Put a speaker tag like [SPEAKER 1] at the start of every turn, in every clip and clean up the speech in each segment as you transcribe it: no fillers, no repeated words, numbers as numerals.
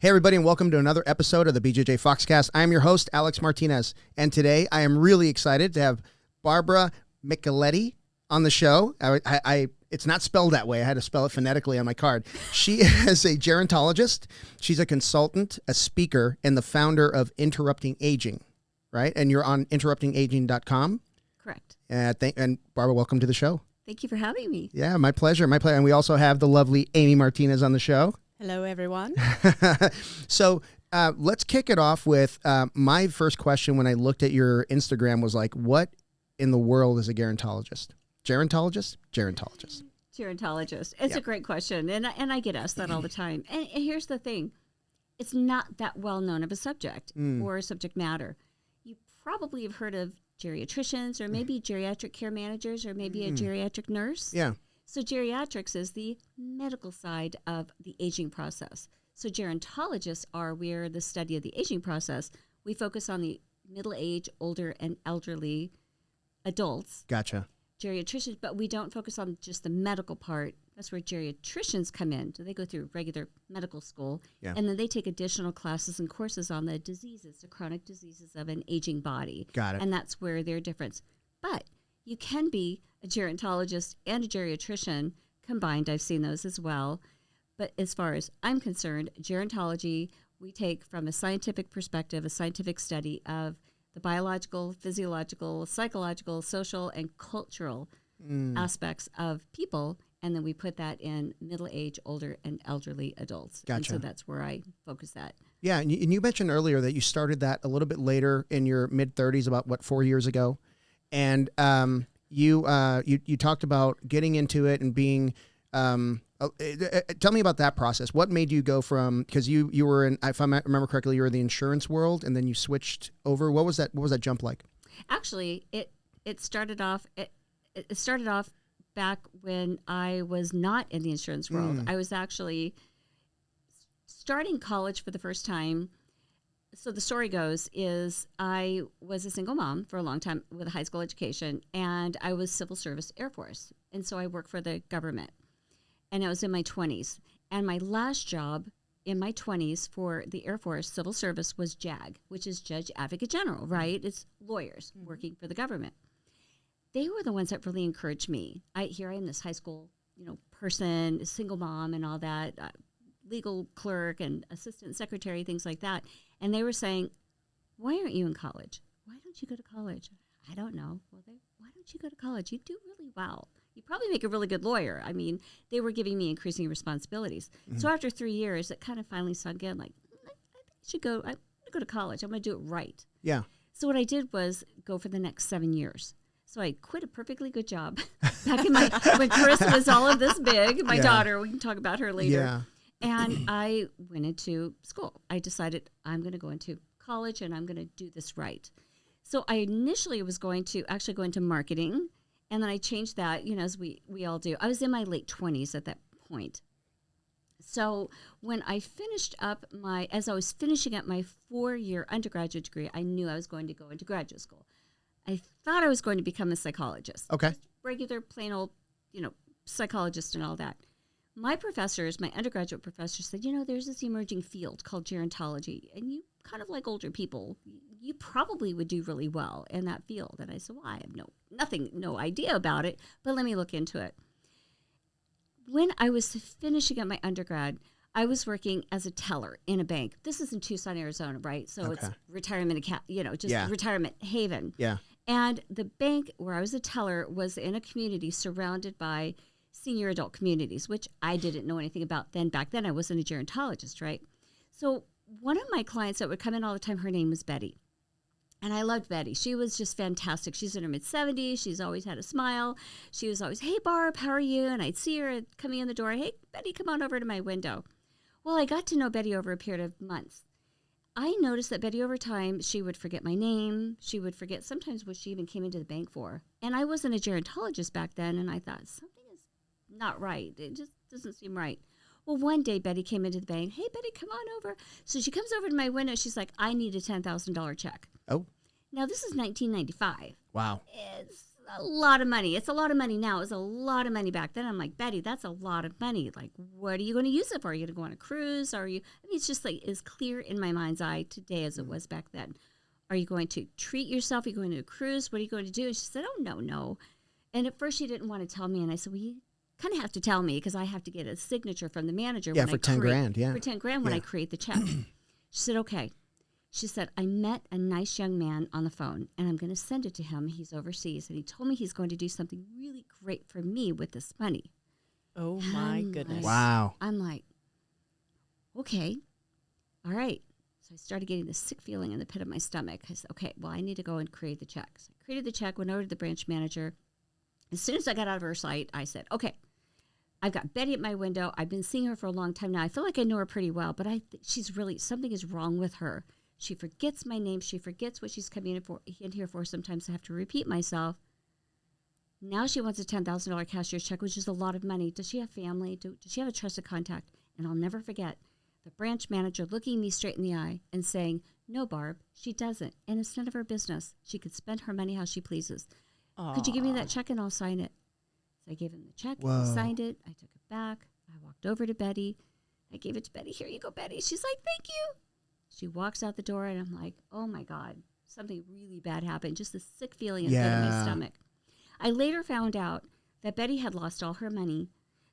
[SPEAKER 1] Hey, everybody, and welcome to another episode of the BJJ Foxcast. I am your host, Alex Martinez, and today I am really excited to have Barbara Micheletti on the show. It's not spelled that way. I had to spell it phonetically on my card. She is a gerontologist. She's a consultant, a speaker, and the founder of Interrupting Aging, right? And you're on interruptingaging.com.
[SPEAKER 2] Correct.
[SPEAKER 1] And Barbara, welcome to the show.
[SPEAKER 2] Thank you for having me.
[SPEAKER 1] Yeah, my pleasure. My pleasure. And we also have the lovely Aimee Martinez on the show.
[SPEAKER 3] Hello, everyone.
[SPEAKER 1] So let's kick it off with my first question when I looked at your Instagram was like, what in the world is a gerontologist? Gerontologist? Gerontologist.
[SPEAKER 2] Gerontologist. It's a great question, and I get asked that all the time. And here's the thing. It's not that well known of a subject or a subject matter. You probably have heard of geriatricians or maybe geriatric care managers or maybe a geriatric nurse.
[SPEAKER 1] Yeah.
[SPEAKER 2] So geriatrics is the medical side of the aging process. So gerontologists we're the study of the aging process. We focus on the middle-aged, older, and elderly adults.
[SPEAKER 1] Gotcha.
[SPEAKER 2] Geriatricians, but we don't focus on just the medical part. That's where geriatricians come in. So they go through regular medical school, and then they take additional classes and courses on the diseases, the chronic diseases of an aging body.
[SPEAKER 1] Got it.
[SPEAKER 2] And that's where their difference. But you can be a gerontologist and a geriatrician combined. I've seen those as well. But as far as I'm concerned, gerontology, we take from a scientific perspective, a scientific study of the biological, physiological, psychological, social, and cultural aspects of people, and then we put that in middle-aged, older, and elderly adults.
[SPEAKER 1] Gotcha.
[SPEAKER 2] And so that's where I focus that.
[SPEAKER 1] Yeah, and you mentioned earlier that you started that a little bit later in your mid-30s, about, 4 years ago? And you talked about getting into it and being tell me about that process. What made you go from, because you were in, if I remember correctly, you were in the insurance world and then you switched over. What was that jump like?
[SPEAKER 2] Actually, it started off back when I was not in the insurance world. I was actually starting college for the first time. So the story goes is I was a single mom for a long time with a high school education, and I was civil service Air Force. And so I worked for the government, and I was in my 20s. And my last job in my 20s for the Air Force civil service was JAG, which is Judge Advocate General, right? It's lawyers working for the government. They were the ones that really encouraged me. Here I am, this high school, person, single mom and all that, legal clerk and assistant secretary, things like that. And they were saying, why aren't you in college? Why don't you go to college? I don't know. Well, why don't you go to college? You do really well. You probably make a really good lawyer. I mean, they were giving me increasing responsibilities. So after 3 years, it kind of finally sunk in, like, I think I should go. I'm going to go to college. I'm going to do it right.
[SPEAKER 1] Yeah.
[SPEAKER 2] So what I did was go for the next 7 years. So I quit a perfectly good job back in when Chris was all of this big, my daughter. We can talk about her later.
[SPEAKER 1] Yeah.
[SPEAKER 2] And I went into school. I decided I'm going to go into college and I'm going to do this right. So I initially was going to actually go into marketing, and then I changed that, as we all do. I was in my late 20s at that point. So when I finished up as I was finishing up my 4-year undergraduate degree, I knew I was going to go into graduate school. I thought I was going to become a psychologist.
[SPEAKER 1] Okay.
[SPEAKER 2] Just regular, plain old, psychologist and all that. My undergraduate professors said, there's this emerging field called gerontology, and you kind of like older people, you probably would do really well in that field. And I said, well, I have no idea about it, but let me look into it. When I was finishing up my undergrad, I was working as a teller in a bank. This is in Tucson, Arizona, right? So it's retirement account, retirement haven.
[SPEAKER 1] Yeah.
[SPEAKER 2] And the bank where I was a teller was in a community surrounded by senior adult communities, which I didn't know anything about then. Back then, I wasn't a gerontologist, right? So one of my clients that would come in all the time, her name was Betty. And I loved Betty. She was just fantastic. She's in her mid-70s. She's always had a smile. She was always, hey, Barb, how are you? And I'd see her coming in the door. Hey, Betty, come on over to my window. Well, I got to know Betty over a period of months. I noticed that Betty, over time, she would forget my name. She would forget sometimes what she even came into the bank for. And I wasn't a gerontologist back then, and I thought, something is not right. It just doesn't seem right. Well, one day, Betty came into the bank. Hey, Betty, come on over. So she comes over to my window. She's like, I need a $10,000 check.
[SPEAKER 1] Oh.
[SPEAKER 2] Now, this is 1995.
[SPEAKER 1] Wow.
[SPEAKER 2] It's a lot of money. It's a lot of money now. It was a lot of money back then. I'm like, Betty, that's a lot of money. Like, what are you going to use it for? Are you going to go on a cruise? Are you? I mean, it's just like as clear in my mind's eye today as it was back then. Are you going to treat yourself? Are you going to a cruise? What are you going to do? And she said, oh, no. And at first she didn't want to tell me. And I said, well, you kind of have to tell me because I have to get a signature from the manager.
[SPEAKER 1] Yeah, for 10 grand. Yeah.
[SPEAKER 2] For 10 grand when I create the check. She said, okay. She said, I met a nice young man on the phone, and I'm going to send it to him. He's overseas, and he told me he's going to do something really great for me with this money.
[SPEAKER 3] Oh, my goodness.
[SPEAKER 1] Wow.
[SPEAKER 2] I'm like, okay, all right. So I started getting this sick feeling in the pit of my stomach. I said, okay, well, I need to go and create the check. So I created the check, went over to the branch manager. As soon as I got out of her sight, I said, okay, I've got Betty at my window. I've been seeing her for a long time now. I feel like I know her pretty well, but she's really, something is wrong with her. She forgets my name. She forgets what she's coming in here for. Sometimes I have to repeat myself. Now she wants a $10,000 cashier's check, which is a lot of money. Does she have family? Does she have a trusted contact? And I'll never forget the branch manager looking me straight in the eye and saying, no, Barb, she doesn't. And it's none of her business. She could spend her money how she pleases. Aww. Could you give me that check and I'll sign it? So I gave him the check. Whoa. He signed it. I took it back. I walked over to Betty. I gave it to Betty. Here you go, Betty. She's like, thank you. She walks out the door, and I'm like, oh, my God, something really bad happened. Just a sick feeling in my stomach. I later found out that Betty had lost all her money,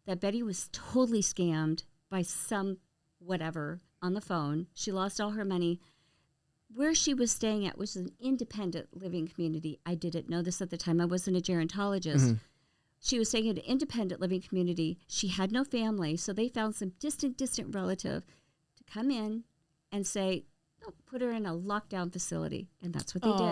[SPEAKER 2] that Betty was totally scammed by some whatever on the phone. She lost all her money. Where she was staying at was an independent living community. I didn't know this at the time. I wasn't a gerontologist. Mm-hmm. She was staying in an independent living community. She had no family, so they found some distant relative to come in and say, no, put her in a lockdown facility. And that's what they did. They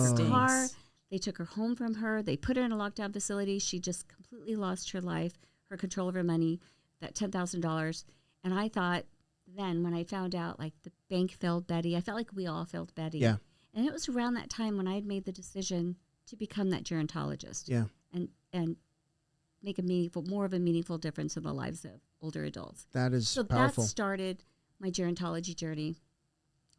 [SPEAKER 2] took her car. They took her home from her. They put her in a lockdown facility. She just completely lost her life, her control of her money, that $10,000. And I thought then when I found out, like, the bank failed Betty, I felt like we all failed Betty.
[SPEAKER 1] Yeah.
[SPEAKER 2] And it was around that time when I had made the decision to become that gerontologist. Yeah. And make more of a meaningful difference in the lives of older adults.
[SPEAKER 1] That is
[SPEAKER 2] so
[SPEAKER 1] powerful.
[SPEAKER 2] That started my gerontology journey,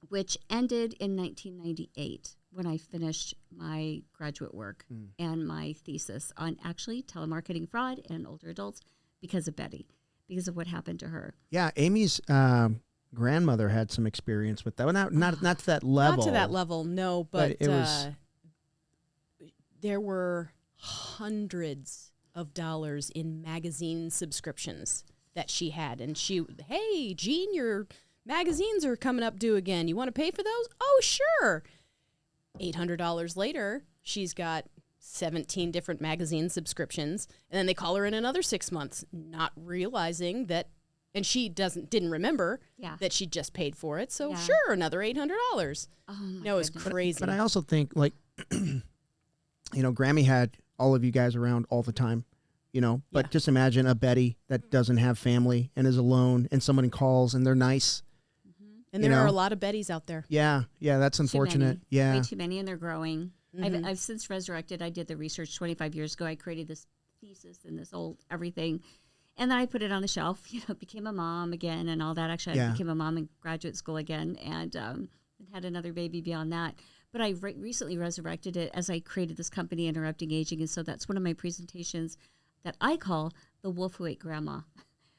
[SPEAKER 2] which ended in 1998 when I finished my graduate work and my thesis on actually telemarketing fraud and older adults because of Betty, because of what happened to her.
[SPEAKER 1] Yeah, Amy's grandmother had some experience with that. Well, not to that level.
[SPEAKER 3] Not to that level, no, but
[SPEAKER 1] it was.
[SPEAKER 3] There were hundreds of dollars in magazine subscriptions that she had. And hey, Jean, your magazines are coming up due again. You want to pay for those? Oh, sure. $800 later, she's got 17 different magazine subscriptions. And then they call her in another 6 months, not realizing that, and she didn't remember that she just paid for it. So sure, another $800.
[SPEAKER 2] Oh,
[SPEAKER 3] no, it's crazy.
[SPEAKER 1] But I also think, like, Grammy had all of you guys around all the time. But just imagine a Betty that doesn't have family and is alone, and someone calls and they're nice.
[SPEAKER 3] Mm-hmm. And there are a lot of Bettys out there.
[SPEAKER 1] Yeah, that's unfortunate.
[SPEAKER 2] Way too many, and they're growing. Mm-hmm. I've since resurrected. I did the research 25 years ago. I created this thesis and this old everything, and then I put it on the shelf. Became a mom again and all that. Actually, I became a mom in graduate school again, and had another baby beyond that. But I recently resurrected it as I created this company, Interrupting Aging, and so that's one of my presentations that I call the Wolf Who Ate Grandma.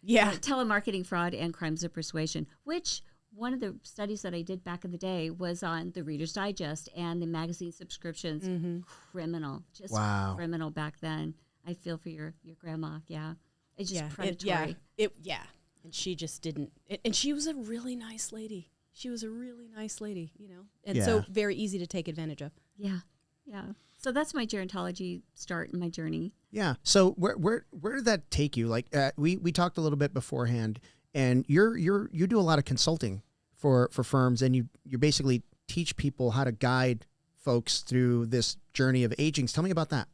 [SPEAKER 3] Yeah.
[SPEAKER 2] Telemarketing fraud and crimes of persuasion, which one of the studies that I did back in the day was on the Reader's Digest and the magazine subscriptions. Mm-hmm. Criminal. Just criminal back then. I feel for your grandma. Yeah. It's just predatory.
[SPEAKER 3] And she just didn't. And she was a really nice lady. And so very easy to take advantage of.
[SPEAKER 2] Yeah. Yeah. So that's my gerontology start in my journey.
[SPEAKER 1] Yeah. So where did that take you? Like we talked a little bit beforehand, and you do a lot of consulting for firms, and you basically teach people how to guide folks through this journey of aging. Tell me about that.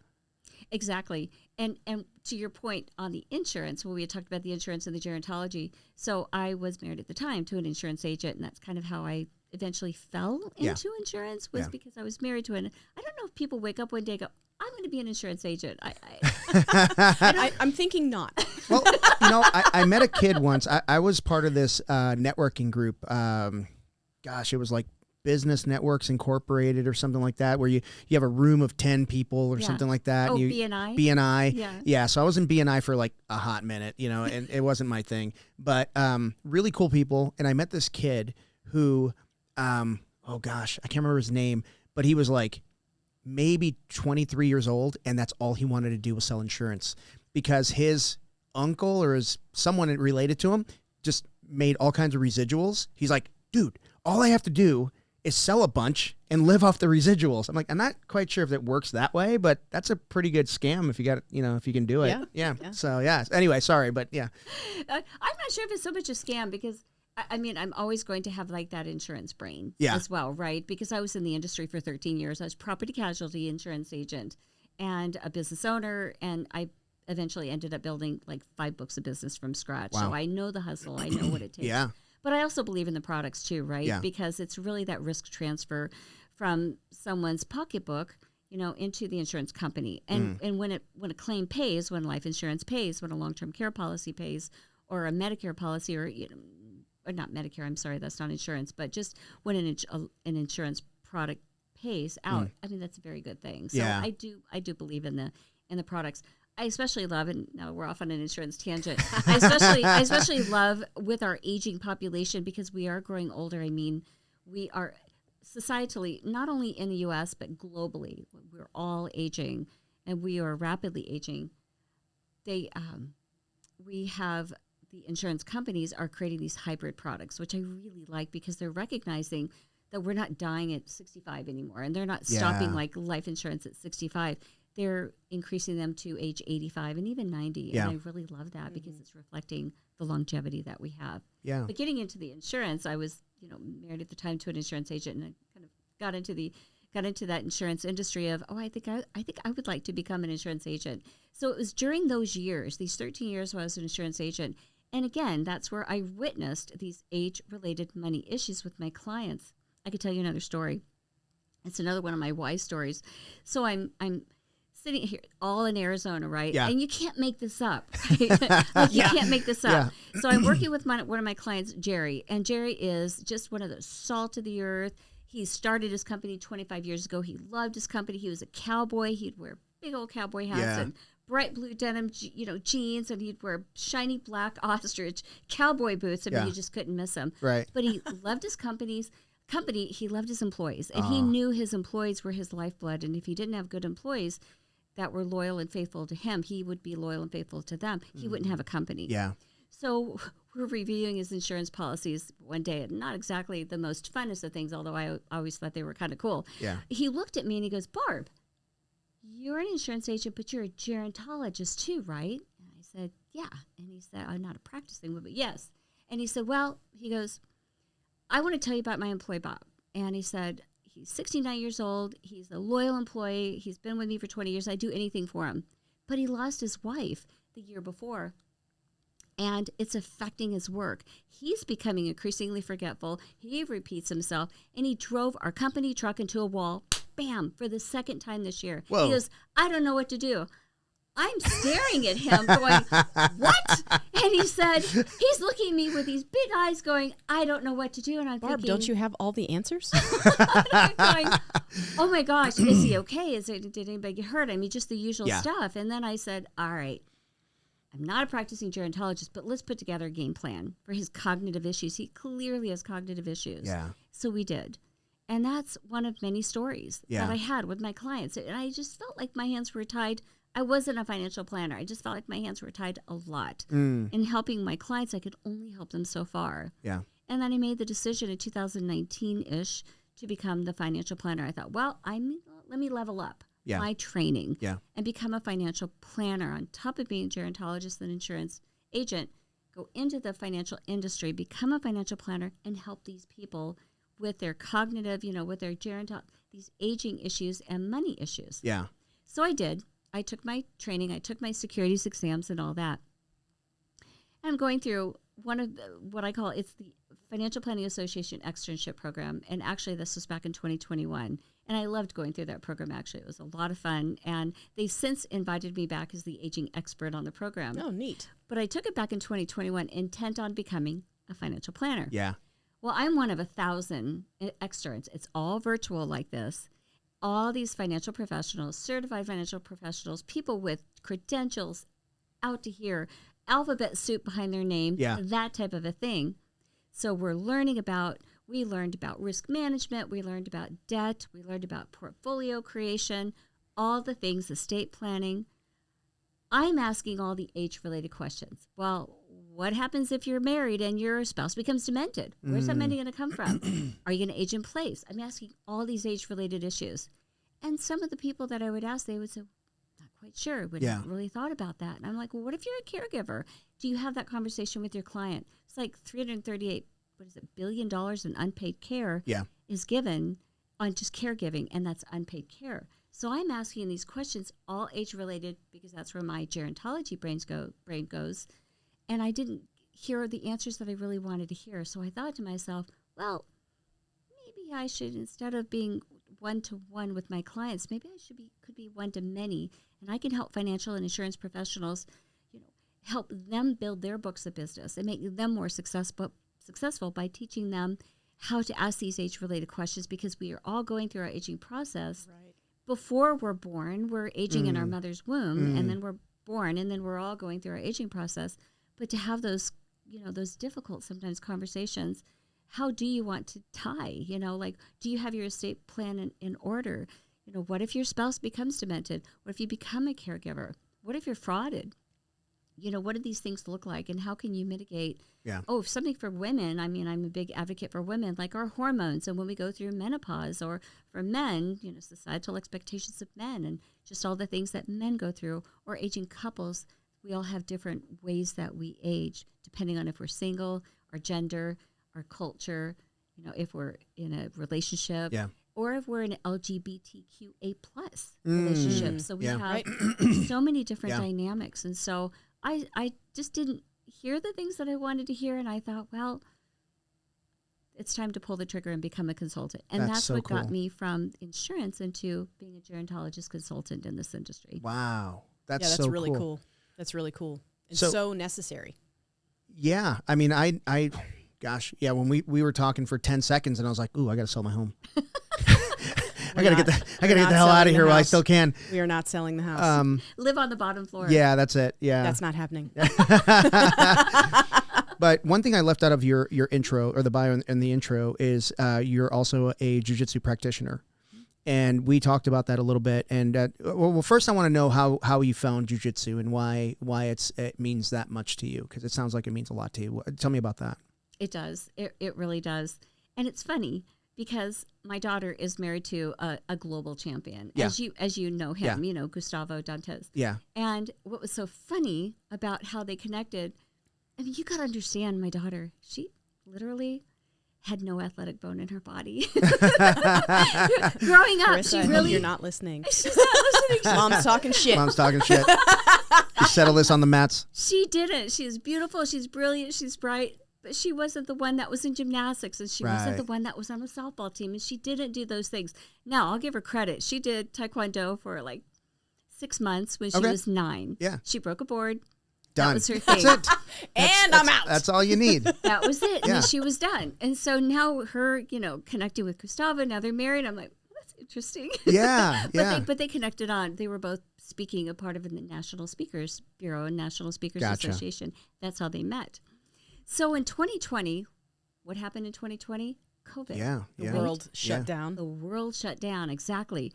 [SPEAKER 2] Exactly. And to your point on the insurance, when we had talked about the insurance and the gerontology, so I was married at the time to an insurance agent, and that's kind of how I eventually fell into insurance because I was married to an. I don't know if people wake up one day and go, I'm going to be an insurance agent.
[SPEAKER 3] I'm thinking not.
[SPEAKER 1] Well, I met a kid once. I was part of this networking group. It was like Business Networks Incorporated or something like that, where you have a room of 10 people or
[SPEAKER 2] Yeah.
[SPEAKER 1] something like that.
[SPEAKER 2] Oh,
[SPEAKER 1] and
[SPEAKER 2] BNI?
[SPEAKER 1] BNI.
[SPEAKER 2] Yeah.
[SPEAKER 1] Yeah. So I was in BNI for like a hot minute, and it wasn't my thing, but really cool people. And I met this kid who, oh gosh, I can't remember his name, but he was like maybe 23 years old. And that's all he wanted to do was sell insurance because his uncle or someone related to him just made all kinds of residuals. He's like, dude, all I have to do is sell a bunch and live off the residuals. I'm like, I'm not quite sure if it works that way, but that's a pretty good scam if you got, if you can do it. Yeah. So yeah. Anyway, sorry, but yeah.
[SPEAKER 2] I'm not sure if it's so much a scam because I mean, I'm always going to have like that insurance brain as well, right? Because I was in the industry for 13 years. I was property casualty insurance agent and a business owner. And I eventually ended up building like 5 books of business from scratch.
[SPEAKER 1] Wow.
[SPEAKER 2] So I know the hustle. I know what it takes.
[SPEAKER 1] Yeah.
[SPEAKER 2] But I also believe in the products too, right?
[SPEAKER 1] Yeah.
[SPEAKER 2] Because it's really that risk transfer from someone's pocketbook, into the insurance company. And when a claim pays, when life insurance pays, when a long-term care policy pays, or a Medicare policy, or not Medicare, I'm sorry, that's not insurance, but just when an insurance product pays out, I mean that's a very good thing. So
[SPEAKER 1] Yeah.
[SPEAKER 2] I do believe in the products. I especially love, and now we're off on an insurance tangent. I especially love with our aging population because we are growing older. I mean, we are societally, not only in the U.S., but globally, we're all aging and we are rapidly aging. We have the insurance companies are creating these hybrid products, which I really like because they're recognizing that we're not dying at 65 anymore and they're not stopping like life insurance at 65. They're increasing them to age 85 and even 90.
[SPEAKER 1] Yeah.
[SPEAKER 2] And I really love that because it's reflecting the longevity that we have.
[SPEAKER 1] Yeah.
[SPEAKER 2] But getting into the insurance, I was, married at the time to an insurance agent and I kind of got into that insurance industry of, I think I would like to become an insurance agent. So it was during those years, these 13 years while I was an insurance agent. And again, that's where I witnessed these age-related money issues with my clients. I could tell you another story. It's another one of my wise stories. So I'm sitting here all in Arizona, right?
[SPEAKER 1] Yeah.
[SPEAKER 2] And you can't make this up. Right? You can't make this up. Yeah. So I'm working with one of my clients, Jerry. And Jerry is just one of the salt of the earth. He started his company 25 years ago. He loved his company. He was a cowboy. He'd wear big old cowboy hats and bright blue denim, jeans. And he'd wear shiny black ostrich cowboy boots. I mean, you just couldn't miss him.
[SPEAKER 1] Right.
[SPEAKER 2] But he loved his company, he loved his employees. And he knew his employees were his lifeblood. And if he didn't have good employees that were loyal and faithful to him, he would be loyal and faithful to them. He wouldn't have a company.
[SPEAKER 1] Yeah.
[SPEAKER 2] So we're reviewing his insurance policies one day, and not exactly the most funnest of things, although I always thought they were kind of cool.
[SPEAKER 1] Yeah.
[SPEAKER 2] He looked at me and he goes, Barb, you're an insurance agent, but you're a gerontologist too, right? And I said, yeah. And he said, I'm not a practicing one, but yes. And he said, well, he goes, I want to tell you about my employee, Bob. And he said, he's 69 years old. He's a loyal employee. He's been with me for 20 years. I do anything for him. But he lost his wife the year before, and it's affecting his work. He's becoming increasingly forgetful. He repeats himself, and he drove our company truck into a wall, bam, for the second time this year.
[SPEAKER 1] Whoa.
[SPEAKER 2] He goes, I don't know what to do. I'm staring at him going, what? And he said, he's looking at me with these big eyes going, I don't know what to do. And I'm
[SPEAKER 3] Barb,
[SPEAKER 2] thinking,
[SPEAKER 3] don't you have all the answers?
[SPEAKER 2] I'm going, oh my gosh, is he okay? Did anybody get hurt? I mean, just the usual stuff. And then I said, all right, I'm not a practicing gerontologist, but let's put together a game plan for his cognitive issues. He clearly has cognitive issues.
[SPEAKER 1] Yeah.
[SPEAKER 2] So we did. And that's one of many stories that I had with my clients. And I just felt like my hands were tied. I wasn't a financial planner. I just felt like my hands were tied a lot. In helping my clients, I could only help them so far.
[SPEAKER 1] Yeah.
[SPEAKER 2] And then I made the decision in 2019-ish to become the financial planner. I thought, well, let me level up my training and become a financial planner on top of being a gerontologist and insurance agent, go into the financial industry, become a financial planner, and help these people with their cognitive, with their these aging issues and money issues.
[SPEAKER 1] Yeah.
[SPEAKER 2] So I did. I took my training. I took my securities exams and all that. And I'm going through one of what I call, it's the Financial Planning Association externship program. And actually, this was back in 2021. And I loved going through that program, actually. It was a lot of fun. And they've since invited me back as the aging expert on the program.
[SPEAKER 3] Oh, neat.
[SPEAKER 2] But I took it back in 2021, intent on becoming a financial planner.
[SPEAKER 1] Yeah.
[SPEAKER 2] Well, I'm one of 1,000 externs. It's all virtual like this. All these financial professionals, certified financial professionals, people with credentials out to here, alphabet soup behind their name, that type of a thing. So we learned about risk management, we learned about debt, we learned about portfolio creation, all the things, estate planning. I'm asking all the age-related questions. Well, what happens if you're married and your spouse becomes demented? Where's that money going to come from? Are you going to age in place? I'm asking all these age-related issues. And some of the people that I would ask, they would say, not quite sure. We haven't really thought about that. And I'm like, well, what if you're a caregiver? Do you have that conversation with your client? It's like $338 billion in unpaid care is given on just caregiving, and that's unpaid care. So I'm asking these questions, all age-related, because that's where my gerontology brain goes. And I didn't hear the answers that I really wanted to hear. So I thought to myself, well, maybe I should, instead of being one-to-one with my clients, maybe I could be one-to-many. And I can help financial and insurance professionals, help them build their books of business and make them more successful by teaching them how to ask these age-related questions, because we are all going through our aging process. Right. Before we're born, we're aging in our mother's womb, and then we're born, and then we're all going through our aging process. But to have those, those difficult sometimes conversations, how do you want to die? Do you have your estate plan in order? What if your spouse becomes demented? What if you become a caregiver? What if you're frauded? What do these things look like, and how can you mitigate? Yeah. Oh, something for women. I mean, I'm a big advocate for women, like our hormones, and when we go through menopause, or for men, societal expectations of men, and just all the things that men go through, or aging couples. We all have different ways that we age, depending on if we're single, our gender, our culture, if we're in a relationship, or if we're in an LGBTQA+ relationship. So we have so many different dynamics. And so I just didn't hear the things that I wanted to hear. And I thought, well, it's time to pull the trigger and become a consultant. And that's so what got me from insurance into being a gerontologist consultant in this industry.
[SPEAKER 1] Wow.
[SPEAKER 3] That's
[SPEAKER 1] so
[SPEAKER 3] really cool. That's really cool. And so necessary.
[SPEAKER 1] Yeah. I mean, when we were talking for 10 seconds and I was like, ooh, I got to sell my home. I got to get the hell out of here while I still can.
[SPEAKER 3] We are not selling the house.
[SPEAKER 2] Live on the bottom floor.
[SPEAKER 1] Yeah, that's it. Yeah.
[SPEAKER 3] That's not happening.
[SPEAKER 1] But one thing I left out of your intro, or the bio in the intro, is you're also a jiu-jitsu practitioner. And we talked about that a little bit. And well, first I want to know how you found jiu-jitsu and why it means that much to you, because it sounds like it means a lot to you. Tell me about that.
[SPEAKER 2] It does. It really does. And it's funny because my daughter is married to a global champion, as you know him, Gustavo Dantes. Yeah. And what was so funny about how they connected, I mean, you got to understand my daughter, she literally had no athletic bone in her body. Growing up,
[SPEAKER 3] Carissa,
[SPEAKER 2] she really...
[SPEAKER 3] You're not listening. She's not listening. Mom's talking shit.
[SPEAKER 1] Mom's talking shit. You settle this on the mats.
[SPEAKER 2] She didn't. She's beautiful. She's brilliant. She's bright. But she wasn't the one that was in gymnastics, and she wasn't the one that was on a softball team, and she didn't do those things. Now, I'll give her credit. She did Taekwondo for like 6 months when she was 9. Yeah. She broke a board.
[SPEAKER 1] Done.
[SPEAKER 2] That was her thing.
[SPEAKER 1] That's it.
[SPEAKER 3] And I'm out.
[SPEAKER 1] That's all you need.
[SPEAKER 2] That was it. Yeah. And she was done. And so now her, connecting with Gustavo, now they're married. I'm like, well, that's interesting.
[SPEAKER 1] Yeah,
[SPEAKER 2] But they connected on. They were both speaking, a part of the National Speakers Bureau and National Speakers Association. That's how they met. So in 2020, what happened in 2020? COVID.
[SPEAKER 1] Yeah.
[SPEAKER 3] The world shut down.
[SPEAKER 2] The world shut down, exactly.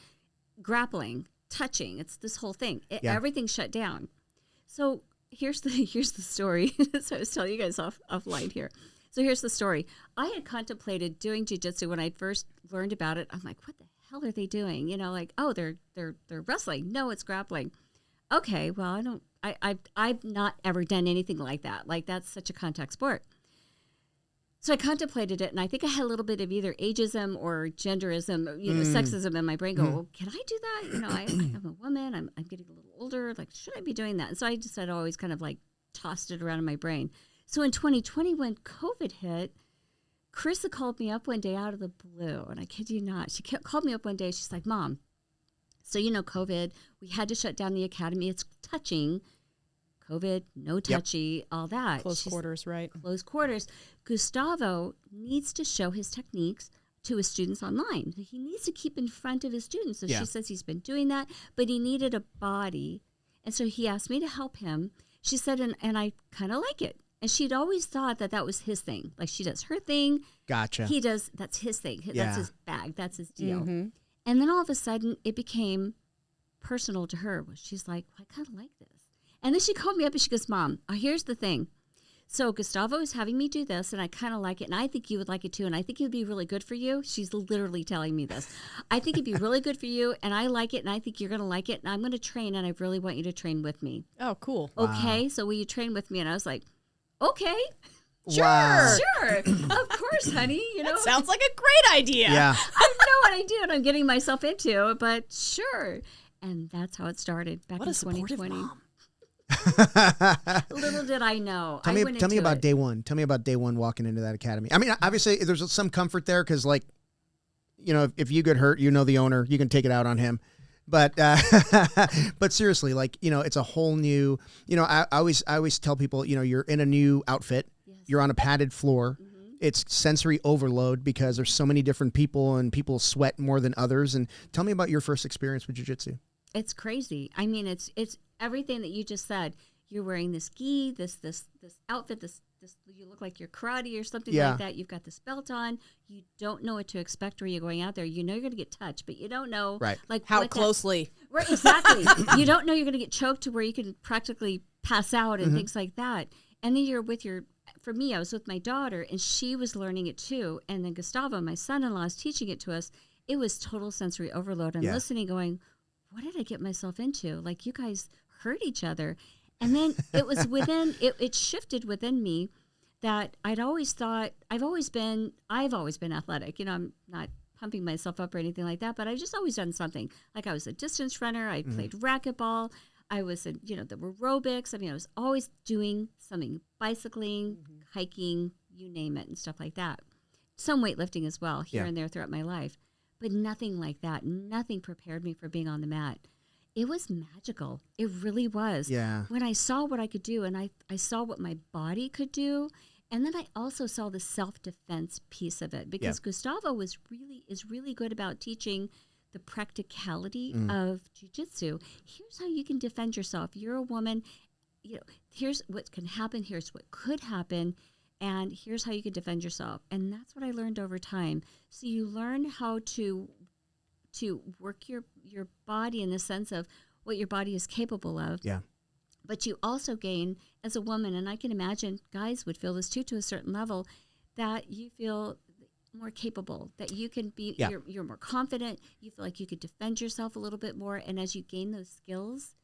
[SPEAKER 2] Grappling, touching, it's this whole thing. Everything shut down. So here's the story. So I was telling you guys offline here. So here's the story. I had contemplated doing jiu-jitsu when I first learned about it. I'm like, what the hell are they doing? They're wrestling. No, it's grappling. Okay, well, I've not ever done anything like that. Like, that's such a contact sport. So I contemplated it, and I think I had a little bit of either ageism or genderism, sexism in my brain. Go, well, can I do that? I'm a woman. I'm getting a little older. Like, should I be doing that? And so I just had always kind of like tossed it around in my brain. So in 2020, when COVID hit, Carissa called me up one day out of the blue, and I kid you not, she called me up one day. She's like, Mom, so COVID, we had to shut down the academy. It's touching COVID, no touchy, all that.
[SPEAKER 3] Close quarters, right?
[SPEAKER 2] Close quarters. Gustavo needs to show his techniques to his students online. He needs to keep in front of his students. So she says he's been doing that, but he needed a body. And so he asked me to help him. She said, and I kind of like it. And she'd always thought that was his thing. Like she does her thing.
[SPEAKER 1] Gotcha.
[SPEAKER 2] He does, that's his thing.
[SPEAKER 1] Yeah.
[SPEAKER 2] That's his bag. That's his deal. And then all of a sudden it became personal to her. She's like, well, I kind of like this. And then she called me up and she goes, Mom, here's the thing. So Gustavo is having me do this, and I kind of like it, and I think you would like it too, and I think it would be really good for you. She's literally telling me this. I think it'd be really good for you, and I like it, and I think you're going to like it, and I'm going to train, and I really want you to train with me.
[SPEAKER 3] Oh, cool.
[SPEAKER 2] Okay, so will you train with me? And I was like, okay.
[SPEAKER 3] Sure.
[SPEAKER 1] Wow.
[SPEAKER 2] Sure. Of course, honey. You know,
[SPEAKER 3] That sounds like a great idea.
[SPEAKER 1] Yeah.
[SPEAKER 2] I know what I do and I'm getting myself into, but sure. And that's how it started back
[SPEAKER 3] What
[SPEAKER 2] in
[SPEAKER 3] a supportive
[SPEAKER 2] 2020.
[SPEAKER 3] mom.
[SPEAKER 2] Little did I know.
[SPEAKER 1] Tell me about day one. Tell me about day one walking into that academy. I mean, obviously there's some comfort there because, like, you know, if you get hurt, you know the owner, you can take it out on him. But but seriously, like, you know, it's a whole new, you know, I always tell people, you know, you're in a new outfit, you're on a padded floor. It's sensory overload because there's so many different people and people sweat more than others. And tell me about your first experience with jiu-jitsu.
[SPEAKER 2] It's crazy. I mean, it's everything that you just said. You're wearing this gi, this outfit, this you look like you're karate or something like that. You've got this belt on. You don't know what to expect where you're going out there. You know you're going to get touched, but you don't know like
[SPEAKER 3] how closely.
[SPEAKER 2] Right, exactly. You don't know you're going to get choked to where you can practically pass out and things like that. And then you're with for me, I was with my daughter, and she was learning it too. And then Gustavo, my son-in-law, is teaching it to us. It was total sensory overload. I'm listening, going, what did I get myself into? Like, you guys hurt each other. And then it was it shifted within me that I've always been athletic. You know, I'm not pumping myself up or anything like that, but I've just always done something. Like, I was a distance runner. I played racquetball. I was in, the aerobics. I mean, I was always doing something, bicycling, hiking, you name it, and stuff like that. Some weightlifting as well, here and there throughout my life. But nothing like that. Nothing prepared me for being on the mat. It was magical. It really was. Yeah. When I saw what I could do, and I saw what my body could do, and then I also saw the self-defense piece of it, because Gustavo is really good about teaching the practicality of jiu-jitsu. Here's how you can defend yourself. You're a woman. Here's what can happen. Here's what could happen. And here's how you can defend yourself. And that's what I learned over time. So you learn how to work your body in the sense of what your body is capable of. Yeah. But you also gain, as a woman, and I can imagine guys would feel this too to a certain level, that you feel more capable, that you can be, you're more confident, you feel like you could defend yourself a little bit more, and as you gain those skills,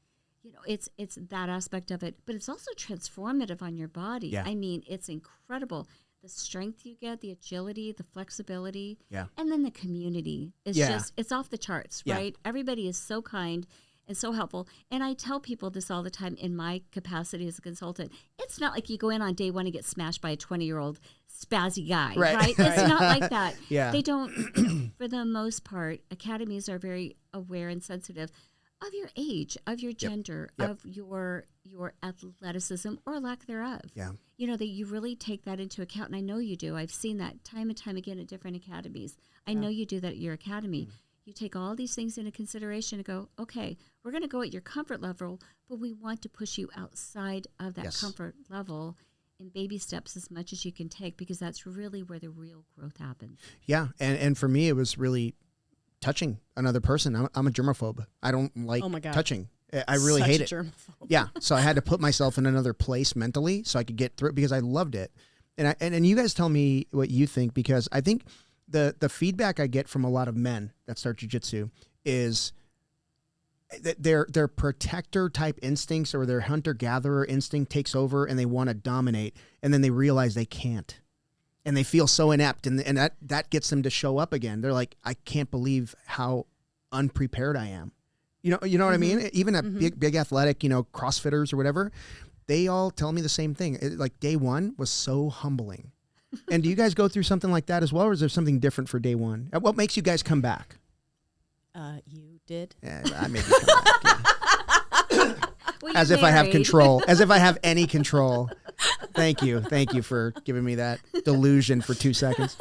[SPEAKER 2] it's that aspect of it, but it's also transformative on your body. Yeah. I mean, it's incredible. The strength you get, the agility, the flexibility, and then the community is it's off the charts, right? Everybody is so kind and so helpful. And I tell people this all the time in my capacity as a consultant. It's not like you go in on day one and get smashed by a 20-year-old spazzy guy, right? It's not like that. They don't, for the most part, academies are very aware and sensitive of your age, of your gender, of your athleticism or lack thereof. Yeah. That you really take that into account. And I know you do. I've seen that time and time again at different academies. I know you do that at your academy. You take all these things into consideration and go, okay, we're going to go at your comfort level, but we want to push you outside of that comfort level in baby steps as much as you can take, because that's really where the real growth happens. Yeah. And for me, it was really touching another person. I'm a germaphobe. I don't like touching. I really hate it. Germaphobe. Yeah. So I had to put myself in another place mentally so I could get through it, because I loved it. And you guys tell me what you think, because I think the feedback I get from a lot of men that start jiu-jitsu is that their protector type instincts or their hunter-gatherer instinct takes over, and they want to dominate, and then they realize they can't. And they feel so inept, and that gets them to show up again. They're like, I can't believe how unprepared I am. You know what I mean? Even at big athletic, CrossFitters or whatever, they all tell me the same thing. Like, day one was so humbling. And do you guys go through something like that as well, or is there something different for day one? What makes you guys come back?
[SPEAKER 3] You did.
[SPEAKER 1] Yeah, I made you come back. Yeah.
[SPEAKER 2] Well,
[SPEAKER 1] as
[SPEAKER 2] you're
[SPEAKER 1] if I have
[SPEAKER 2] married.
[SPEAKER 1] control, as if I have any control. Thank you for giving me that delusion for 2 seconds.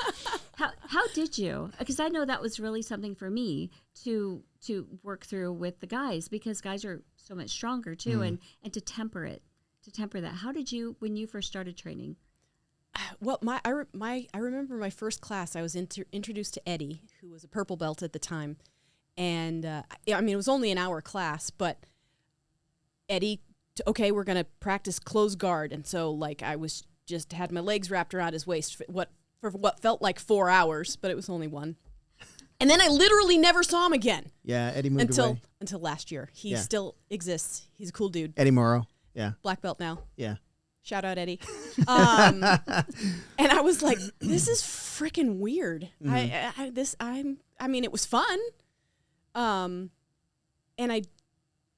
[SPEAKER 2] How did you? Because I know that was really something for me to work through with the guys, because guys are so much stronger too, and to temper that. How did you, when you first started training?
[SPEAKER 3] Well, I remember my first class. I was introduced to Eddie, who was a purple belt at the time, and I mean, it was only an hour class, but Eddie, okay, we're gonna practice close guard, and so like I was just had my legs wrapped around his waist for what felt like 4 hours, but it was only one. And then I literally never saw him again.
[SPEAKER 1] Yeah, Eddie moved away.
[SPEAKER 3] Until last year. He still exists. He's a cool dude.
[SPEAKER 1] Eddie Morrow. Yeah.
[SPEAKER 3] Black belt now.
[SPEAKER 1] Yeah.
[SPEAKER 3] Shout out, Eddie. And I was like, this is freaking weird. I mean, it was fun. And I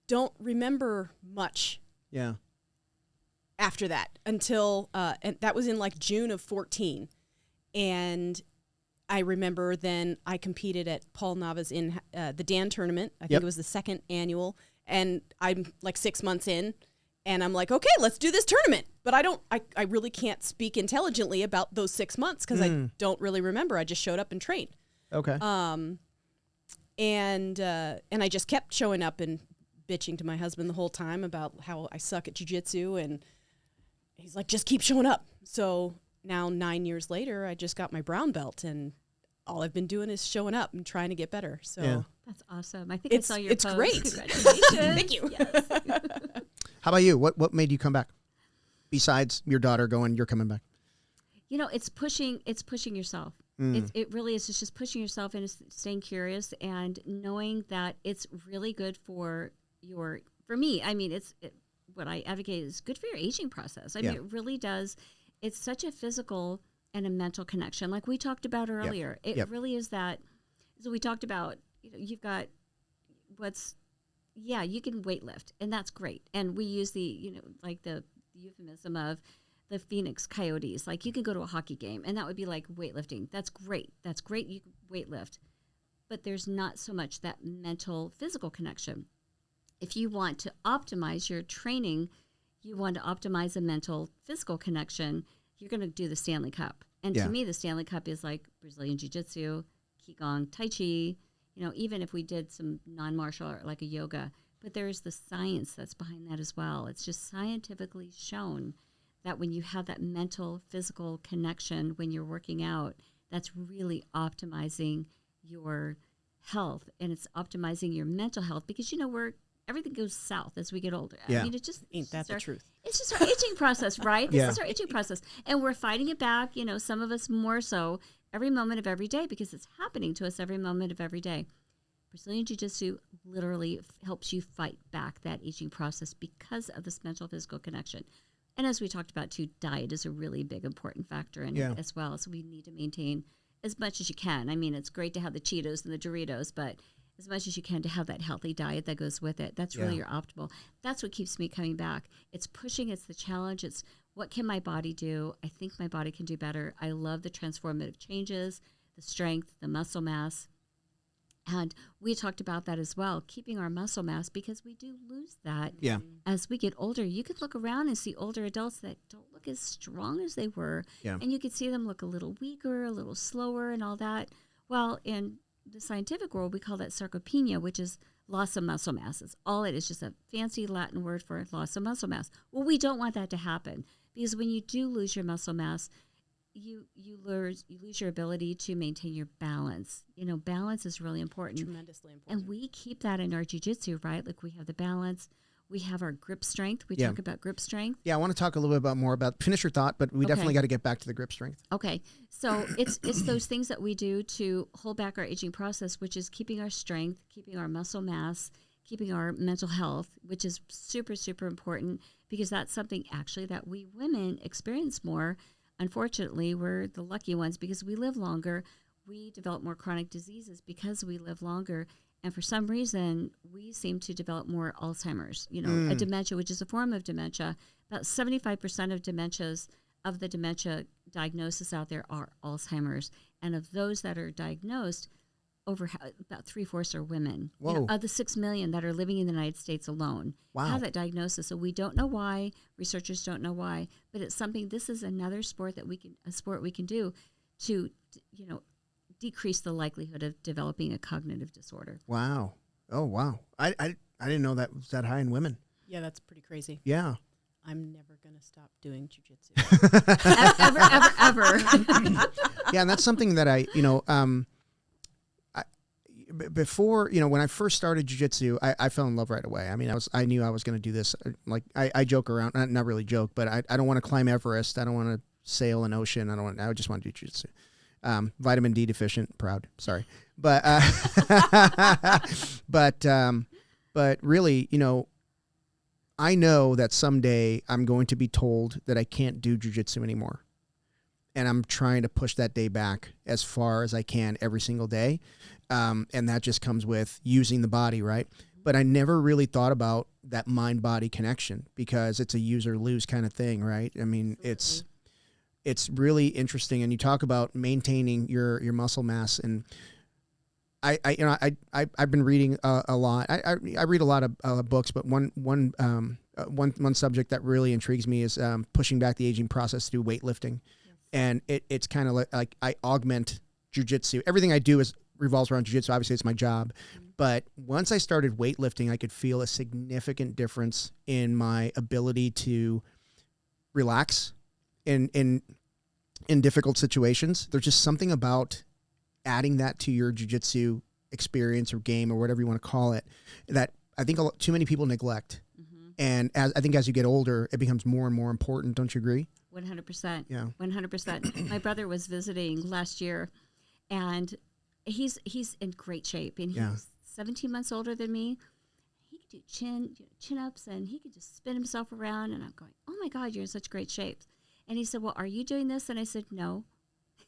[SPEAKER 3] don't remember much.
[SPEAKER 1] Yeah.
[SPEAKER 3] After that until, and that was in like June of 14. And I remember then I competed at Paul Nava's in the Dan tournament. I think it was the second annual. And I'm like 6 months in. And I'm like, okay, let's do this tournament. But I really can't speak intelligently about those 6 months because I don't really remember. I just showed up and trained.
[SPEAKER 1] Okay.
[SPEAKER 3] And I just kept showing up and bitching to my husband the whole time about how I suck at jiu-jitsu. And he's like, just keep showing up. So now 9 years later, I just got my brown belt, and all I've been doing is showing up and trying to get better. So
[SPEAKER 2] That's awesome. I think I saw your
[SPEAKER 3] it's
[SPEAKER 2] post.
[SPEAKER 3] great.
[SPEAKER 2] Congratulations.
[SPEAKER 3] Thank you.
[SPEAKER 2] Yes.
[SPEAKER 1] How about you? What made you come back? Besides your daughter going, you're coming back.
[SPEAKER 2] You know, it's pushing yourself. It really is just pushing yourself and staying curious and knowing that it's really good for me. I mean, what I advocate is good for your aging process. I mean, it really does. It's such a physical and a mental connection, like we talked about earlier. It really is that. So we talked about, you've got you can weightlift, and that's great. And we use the euphemism of the Phoenix Coyotes. Like, you can go to a hockey game, and that would be like weightlifting. That's great. You can weightlift. But there's not so much that mental, physical connection. If you want to optimize your training, you want to optimize a mental, physical connection, you're going to do the Stanley Cup. And to me, the Stanley Cup is like Brazilian Jiu-Jitsu, Qigong, Tai Chi, even if we did some non-martial art like a yoga. But there's the science that's behind that as well. It's just scientifically shown that when you have that mental, physical connection when you're working out, that's really optimizing your health, and it's optimizing your mental health, because everything goes south as we get older.
[SPEAKER 1] Yeah.
[SPEAKER 2] I mean, ain't
[SPEAKER 3] that the truth?
[SPEAKER 2] It's just our aging process, right? This is our aging process, and we're fighting it back. Some of us more so every moment of every day, because it's happening to us every moment of every day. Brazilian Jiu-Jitsu literally helps you fight back that aging process because of this mental, physical connection. And as we talked about too, diet is a really big, important factor in it as well. So we need to maintain as much as you can. I mean, it's great to have the Cheetos and the Doritos, but as much as you can to have that healthy diet that goes with it. That's really your optimal. That's what keeps me coming back. It's pushing, it's the challenge, it's what can my body do? I think my body can do better. I love the transformative changes, the strength, the muscle mass. And we talked about that as well, keeping our muscle mass, because we do lose that as we get older. You could look around and see older adults that don't look as strong as they were. Yeah. And you could see them look a little weaker, a little slower and all that. Well, in the scientific world, we call that sarcopenia, which is loss of muscle mass. It's all it is, just a fancy Latin word for loss of muscle mass. Well, we don't want that to happen, because when you do lose your muscle mass, you lose your ability to maintain your balance. Balance is really important.
[SPEAKER 3] Tremendously important.
[SPEAKER 2] And we keep that in our jiu-jitsu, right? Like, we have the balance. We have our grip strength. We talk about grip strength.
[SPEAKER 1] Yeah, I want to talk a little bit more about, finish your thought, but we definitely got to get back to the grip strength.
[SPEAKER 2] Okay. So it's those things that we do to hold back our aging process, which is keeping our strength, keeping our muscle mass, keeping our mental health, which is super, super important, because that's something actually that we women experience more. Unfortunately, we're the lucky ones, because we live longer. We develop more chronic diseases because we live longer. And for some reason, we seem to develop more Alzheimer's, a dementia, which is a form of dementia. About 75% of the dementia diagnosis out there are Alzheimer's. And of those that are diagnosed, about 3/4 are women.
[SPEAKER 1] Whoa.
[SPEAKER 2] Of the 6 million that are living in the United States alone,
[SPEAKER 1] Wow.
[SPEAKER 2] have that diagnosis. So we don't know why. Researchers don't know why, but it's something. This is another sport that we can do to decrease the likelihood of developing a cognitive disorder.
[SPEAKER 1] Wow. Oh, wow. I didn't know that was that high in women.
[SPEAKER 3] Yeah, that's pretty crazy.
[SPEAKER 1] Yeah.
[SPEAKER 3] I'm never going to stop doing jujitsu.
[SPEAKER 2] ever.
[SPEAKER 1] Yeah, and that's something that before, when I first started jiu-jitsu, I fell in love right away. I mean, I knew I was going to do this. Like I joke around, not really joke, but I don't want to climb Everest. I don't want to sail an ocean. I just want to do jiu-jitsu. Vitamin D deficient, proud. Sorry. But, but really, I know that someday I'm going to be told that I can't do jiu-jitsu anymore. And I'm trying to push that day back as far as I can every single day. And that just comes with using the body, right? But I never really thought about that mind-body connection because it's a use or lose kind of thing, right? I mean, it's really interesting. And you talk about maintaining your muscle mass. And I've been reading a lot. I read a lot of books, but one subject that really intrigues me is pushing back the aging process through weightlifting. And it's kind of like I augment jiu-jitsu. Everything I do revolves around jiu-jitsu. Obviously, it's my job. But once I started weightlifting, I could feel a significant difference in my ability to relax in difficult situations. There's just something about adding that to your jiu-jitsu experience or game or whatever you want to call it that I think too many people neglect. Mm-hmm. And I think as you get older, it becomes more and more important. Don't you agree?
[SPEAKER 2] 100%.
[SPEAKER 1] Yeah.
[SPEAKER 2] 100%. My brother was visiting last year, and he's in great shape, and he's 17 months older than me. He could do chin ups, and he could just spin himself around. And I'm going, oh my God, you're in such great shape. And he said, well, are you doing this? And I said, no.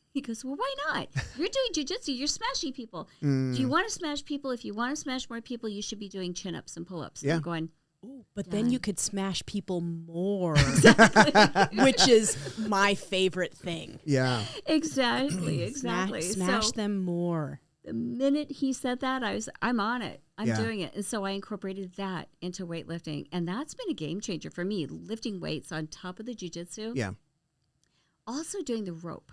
[SPEAKER 2] He goes, well, why not? You're doing jiu-jitsu. You're smashing people. Do you want to smash people? If you want to smash more people, you should be doing chin ups and pull ups.
[SPEAKER 1] Yeah.
[SPEAKER 2] I'm going.
[SPEAKER 3] Ooh, but then you could smash people more,
[SPEAKER 2] Exactly.
[SPEAKER 3] which is my favorite thing.
[SPEAKER 1] Yeah.
[SPEAKER 2] Exactly.
[SPEAKER 3] Smash them more.
[SPEAKER 2] The minute he said that, I'm on it. I'm
[SPEAKER 1] Yeah.
[SPEAKER 2] doing it. And so I incorporated that into weightlifting. And that's been a game changer for me, lifting weights on top of the jiu-jitsu.
[SPEAKER 1] Yeah.
[SPEAKER 2] Also doing the rope.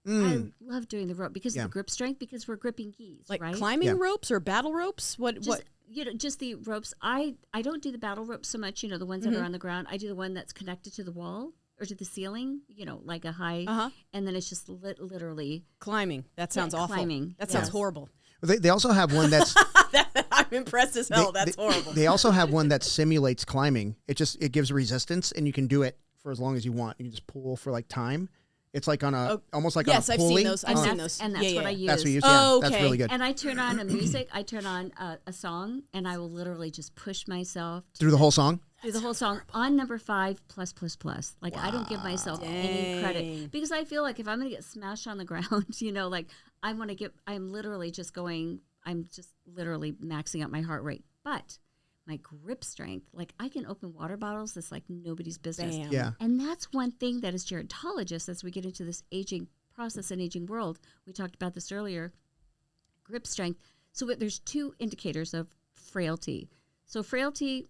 [SPEAKER 2] I love doing the rope because of the grip strength, because we're gripping gis,
[SPEAKER 3] Like
[SPEAKER 2] right?
[SPEAKER 3] climbing ropes or battle ropes? What?
[SPEAKER 2] Just the ropes. I don't do the battle ropes so much, the ones that are on the ground. I do the one that's connected to the wall or to the ceiling, like a high, and then it's just literally
[SPEAKER 3] Climbing. That sounds awful.
[SPEAKER 2] Climbing.
[SPEAKER 3] That sounds horrible.
[SPEAKER 1] They also have one that's
[SPEAKER 3] I'm impressed as hell. That's horrible.
[SPEAKER 1] They also have one that simulates climbing. It gives resistance, and you can do it for as long as you want. You can just pull for like time. It's like on almost like on a pulley.
[SPEAKER 3] I've seen those. I've seen those.
[SPEAKER 2] And that's what I use.
[SPEAKER 1] That's what you use.
[SPEAKER 3] Oh,
[SPEAKER 1] That's
[SPEAKER 3] okay.
[SPEAKER 1] really good.
[SPEAKER 2] And I turn on a music. I turn on a song, and I will literally just push myself
[SPEAKER 1] Through the whole song?
[SPEAKER 2] through the whole song on number 5+++. Like I don't give myself any credit because I feel like if I'm gonna get smashed on the ground, like I'm literally just going. I'm just literally maxing out my heart rate, but my grip strength, like I can open water bottles. That's like nobody's business.
[SPEAKER 3] Bam.
[SPEAKER 1] Yeah.
[SPEAKER 2] And that's one thing that as gerontologists, as we get into this aging process and aging world, we talked about this earlier, grip strength. So there's two indicators of frailty. So frailty,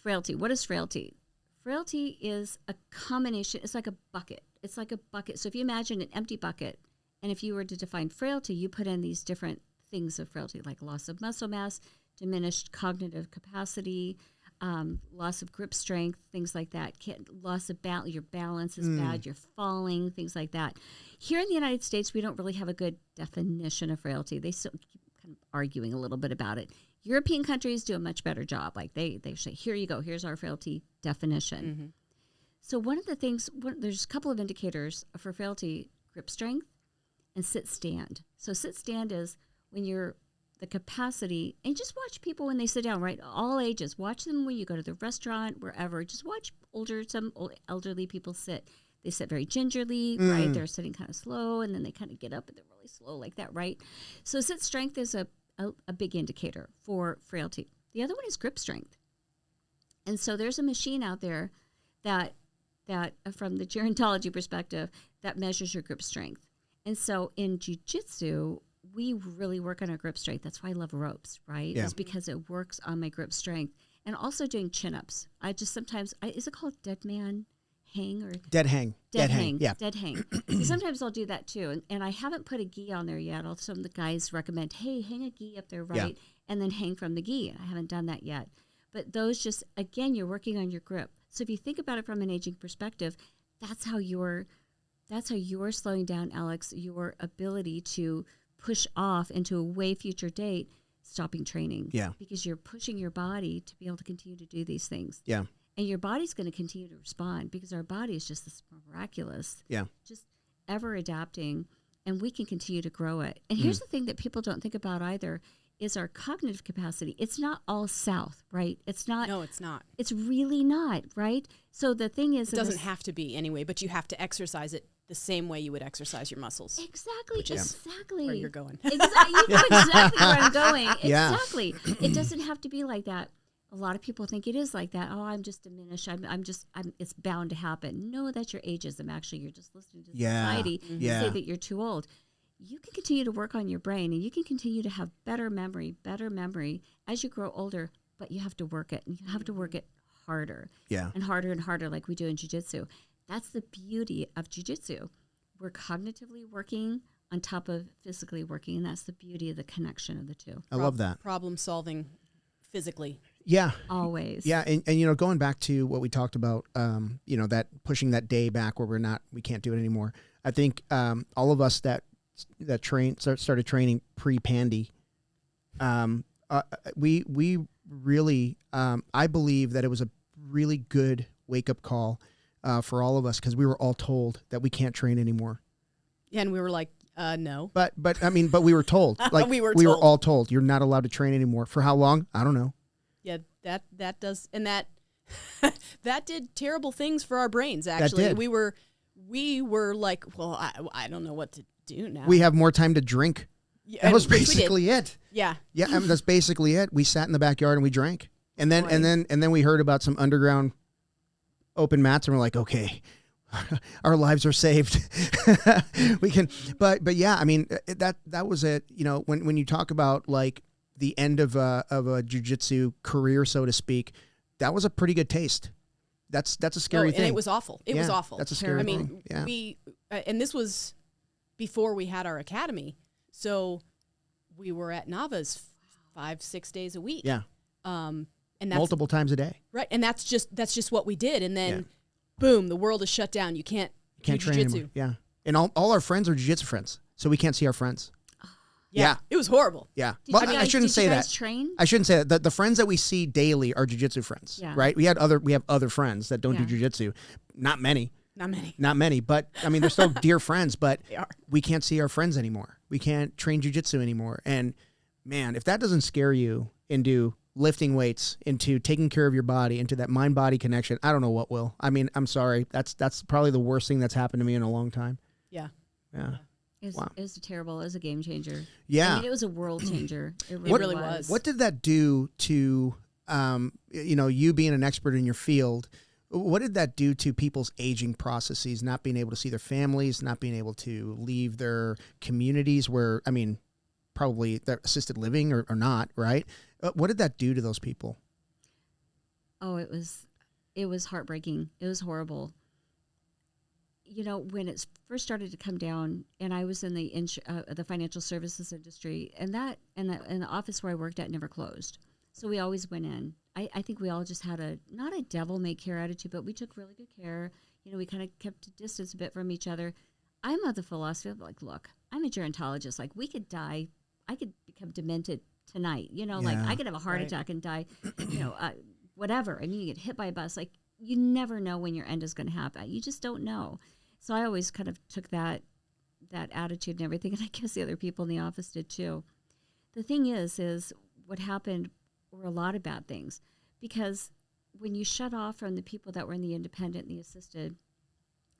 [SPEAKER 2] what is frailty? Frailty is a combination. It's like a bucket. It's like a bucket. So if you imagine an empty bucket, and if you were to define frailty, you put in these different things of frailty, like loss of muscle mass, diminished cognitive capacity, loss of grip strength, things like that. Loss of balance, your balance is bad, you're falling, things like that. Here in the United States, we don't really have a good definition of frailty. They still keep kind of arguing a little bit about it. European countries do a much better job. Like they say, here you go, here's our frailty definition. Mm-hmm. So one of the things, there's a couple of indicators for frailty: grip strength and sit-stand. So sit-stand is when you're the capacity, and just watch people when they sit down, right? All ages. Watch them when you go to the restaurant, wherever. Just watch some elderly people sit. They sit very gingerly, right? They're sitting kind of slow, and then they kind of get up, and they're really slow like that, right? So sit strength is a big indicator for frailty. The other one is grip strength. And so there's a machine out there that from the gerontology perspective, that measures your grip strength. And so in jiu-jitsu, we really work on our grip strength. That's why I love ropes, right?
[SPEAKER 1] Yeah.
[SPEAKER 2] It's because it works on my grip strength. And also doing chin-ups. I just sometimes, is it called dead man hang or?
[SPEAKER 1] Dead hang.
[SPEAKER 2] Dead hang.
[SPEAKER 1] Yeah.
[SPEAKER 2] Dead hang. So sometimes I'll do that too. And I haven't put a gi on there yet. Some of the guys recommend, hey, hang a gi up there, right? And then hang from the gi. And I haven't done that yet. But those just, again, you're working on your grip. So if you think about it from an aging perspective, that's how you're slowing down, Alex, your ability to push off into a way future date, stopping training.
[SPEAKER 1] Yeah.
[SPEAKER 2] Because you're pushing your body to be able to continue to do these things.
[SPEAKER 1] Yeah.
[SPEAKER 2] And your body's going to continue to respond because our body is just this miraculous, just ever adapting, and we can continue to grow it. And here's the thing that people don't think about either is our cognitive capacity. It's not all south, right? It's not.
[SPEAKER 3] No, it's not.
[SPEAKER 2] It's really not, right? So the thing is,
[SPEAKER 3] It doesn't have to be anyway, but you have to exercise it the same way you would exercise your muscles.
[SPEAKER 2] Exactly,
[SPEAKER 3] which is
[SPEAKER 2] exactly.
[SPEAKER 3] where you're going.
[SPEAKER 2] Exactly, you know exactly where I'm going.
[SPEAKER 1] Yeah.
[SPEAKER 2] Exactly. It doesn't have to be like that. A lot of people think it is like that. Oh, I'm just diminished. It's bound to happen. No, that's your ageism. Actually, you're just listening to society say that you're too old. You can continue to work on your brain, and you can continue to have better memory as you grow older. But you have to work it, and you have to work it harder, and harder, like we do in jiu-jitsu. That's the beauty of jiu-jitsu. We're cognitively working on top of physically working, and that's the beauty of the connection of the two.
[SPEAKER 1] I love that.
[SPEAKER 3] Problem solving physically.
[SPEAKER 1] Yeah.
[SPEAKER 2] Always.
[SPEAKER 1] Yeah. And going back to what we talked about, that pushing that day back where we can't do it anymore. I think all of us that started training pre-Pandy, we really, I believe that it was a really good wake-up call for all of us because we were all told that we can't train anymore.
[SPEAKER 3] Yeah, and we were like, no.
[SPEAKER 1] But we were told. Like we were all told you're not allowed to train anymore. For how long? I don't know.
[SPEAKER 3] Yeah, that does, and that that did terrible things for our brains. Actually, we were like, well, I don't know what to do now.
[SPEAKER 1] We have more time to drink.
[SPEAKER 3] Yeah,
[SPEAKER 1] that was basically it.
[SPEAKER 3] Yeah,
[SPEAKER 1] yeah, that's basically it. We sat in the backyard and we drank, and then we heard about some underground open mats, and we're like, okay, our lives are saved. We can, but yeah, I mean that was it. When you talk about like the end of a jiu-jitsu career, so to speak, that was a pretty good taste. That's a scary thing.
[SPEAKER 3] And it was awful. It was awful.
[SPEAKER 1] That's a scary thing.
[SPEAKER 3] I mean, we and this was before we had our academy, so we were at Nava's 5-6 days a week.
[SPEAKER 1] Yeah.
[SPEAKER 3] And that's,
[SPEAKER 1] multiple times a day.
[SPEAKER 3] Right, and that's just what we did, and then boom, the world is shut down. You can't do
[SPEAKER 1] train
[SPEAKER 3] jiu-jitsu.
[SPEAKER 1] anymore. Yeah, and all our friends are jiu-jitsu friends, so we can't see our friends. Yeah.
[SPEAKER 3] It was horrible.
[SPEAKER 1] Yeah.
[SPEAKER 2] I
[SPEAKER 1] shouldn't say that.
[SPEAKER 2] Train?
[SPEAKER 1] I shouldn't say that. The friends that we see daily are jiu-jitsu friends, right? We have other friends that don't do jiu-jitsu. Not many. But I mean, they're still dear friends, but we can't see our friends anymore. We can't train jiu-jitsu anymore. And man, if that doesn't scare you into lifting weights, into taking care of your body, into that mind-body connection, I don't know what will. I mean, I'm sorry. That's probably the worst thing that's happened to me in a long time.
[SPEAKER 3] Yeah.
[SPEAKER 1] Yeah.
[SPEAKER 2] It was terrible. It was a game changer.
[SPEAKER 1] Yeah.
[SPEAKER 2] I mean, it was a world changer. It
[SPEAKER 3] really was.
[SPEAKER 1] What did that do to, you being an expert in your field? What did that do to people's aging processes, not being able to see their families, not being able to leave their communities where, I mean, probably they're assisted living or not, right? What did that do to those people?
[SPEAKER 2] Oh, it was heartbreaking. It was horrible. When it first started to come down, and I was in the financial services industry, and the office where I worked at never closed, so we always went in. I think we all just had not a devil may care attitude, but we took really good care. We kind of kept a distance a bit from each other. I'm of the philosophy of like, look, I'm a gerontologist. Like, we could die. I could become demented tonight. Like I could have a heart attack and die. Whatever. I mean, you get hit by a bus. Like, you never know when your end is going to happen. You just don't know. So I always kind of took that attitude and everything, and I guess the other people in the office did too. The thing is what happened were a lot of bad things, because when you shut off from the people that were in the independent, the assisted,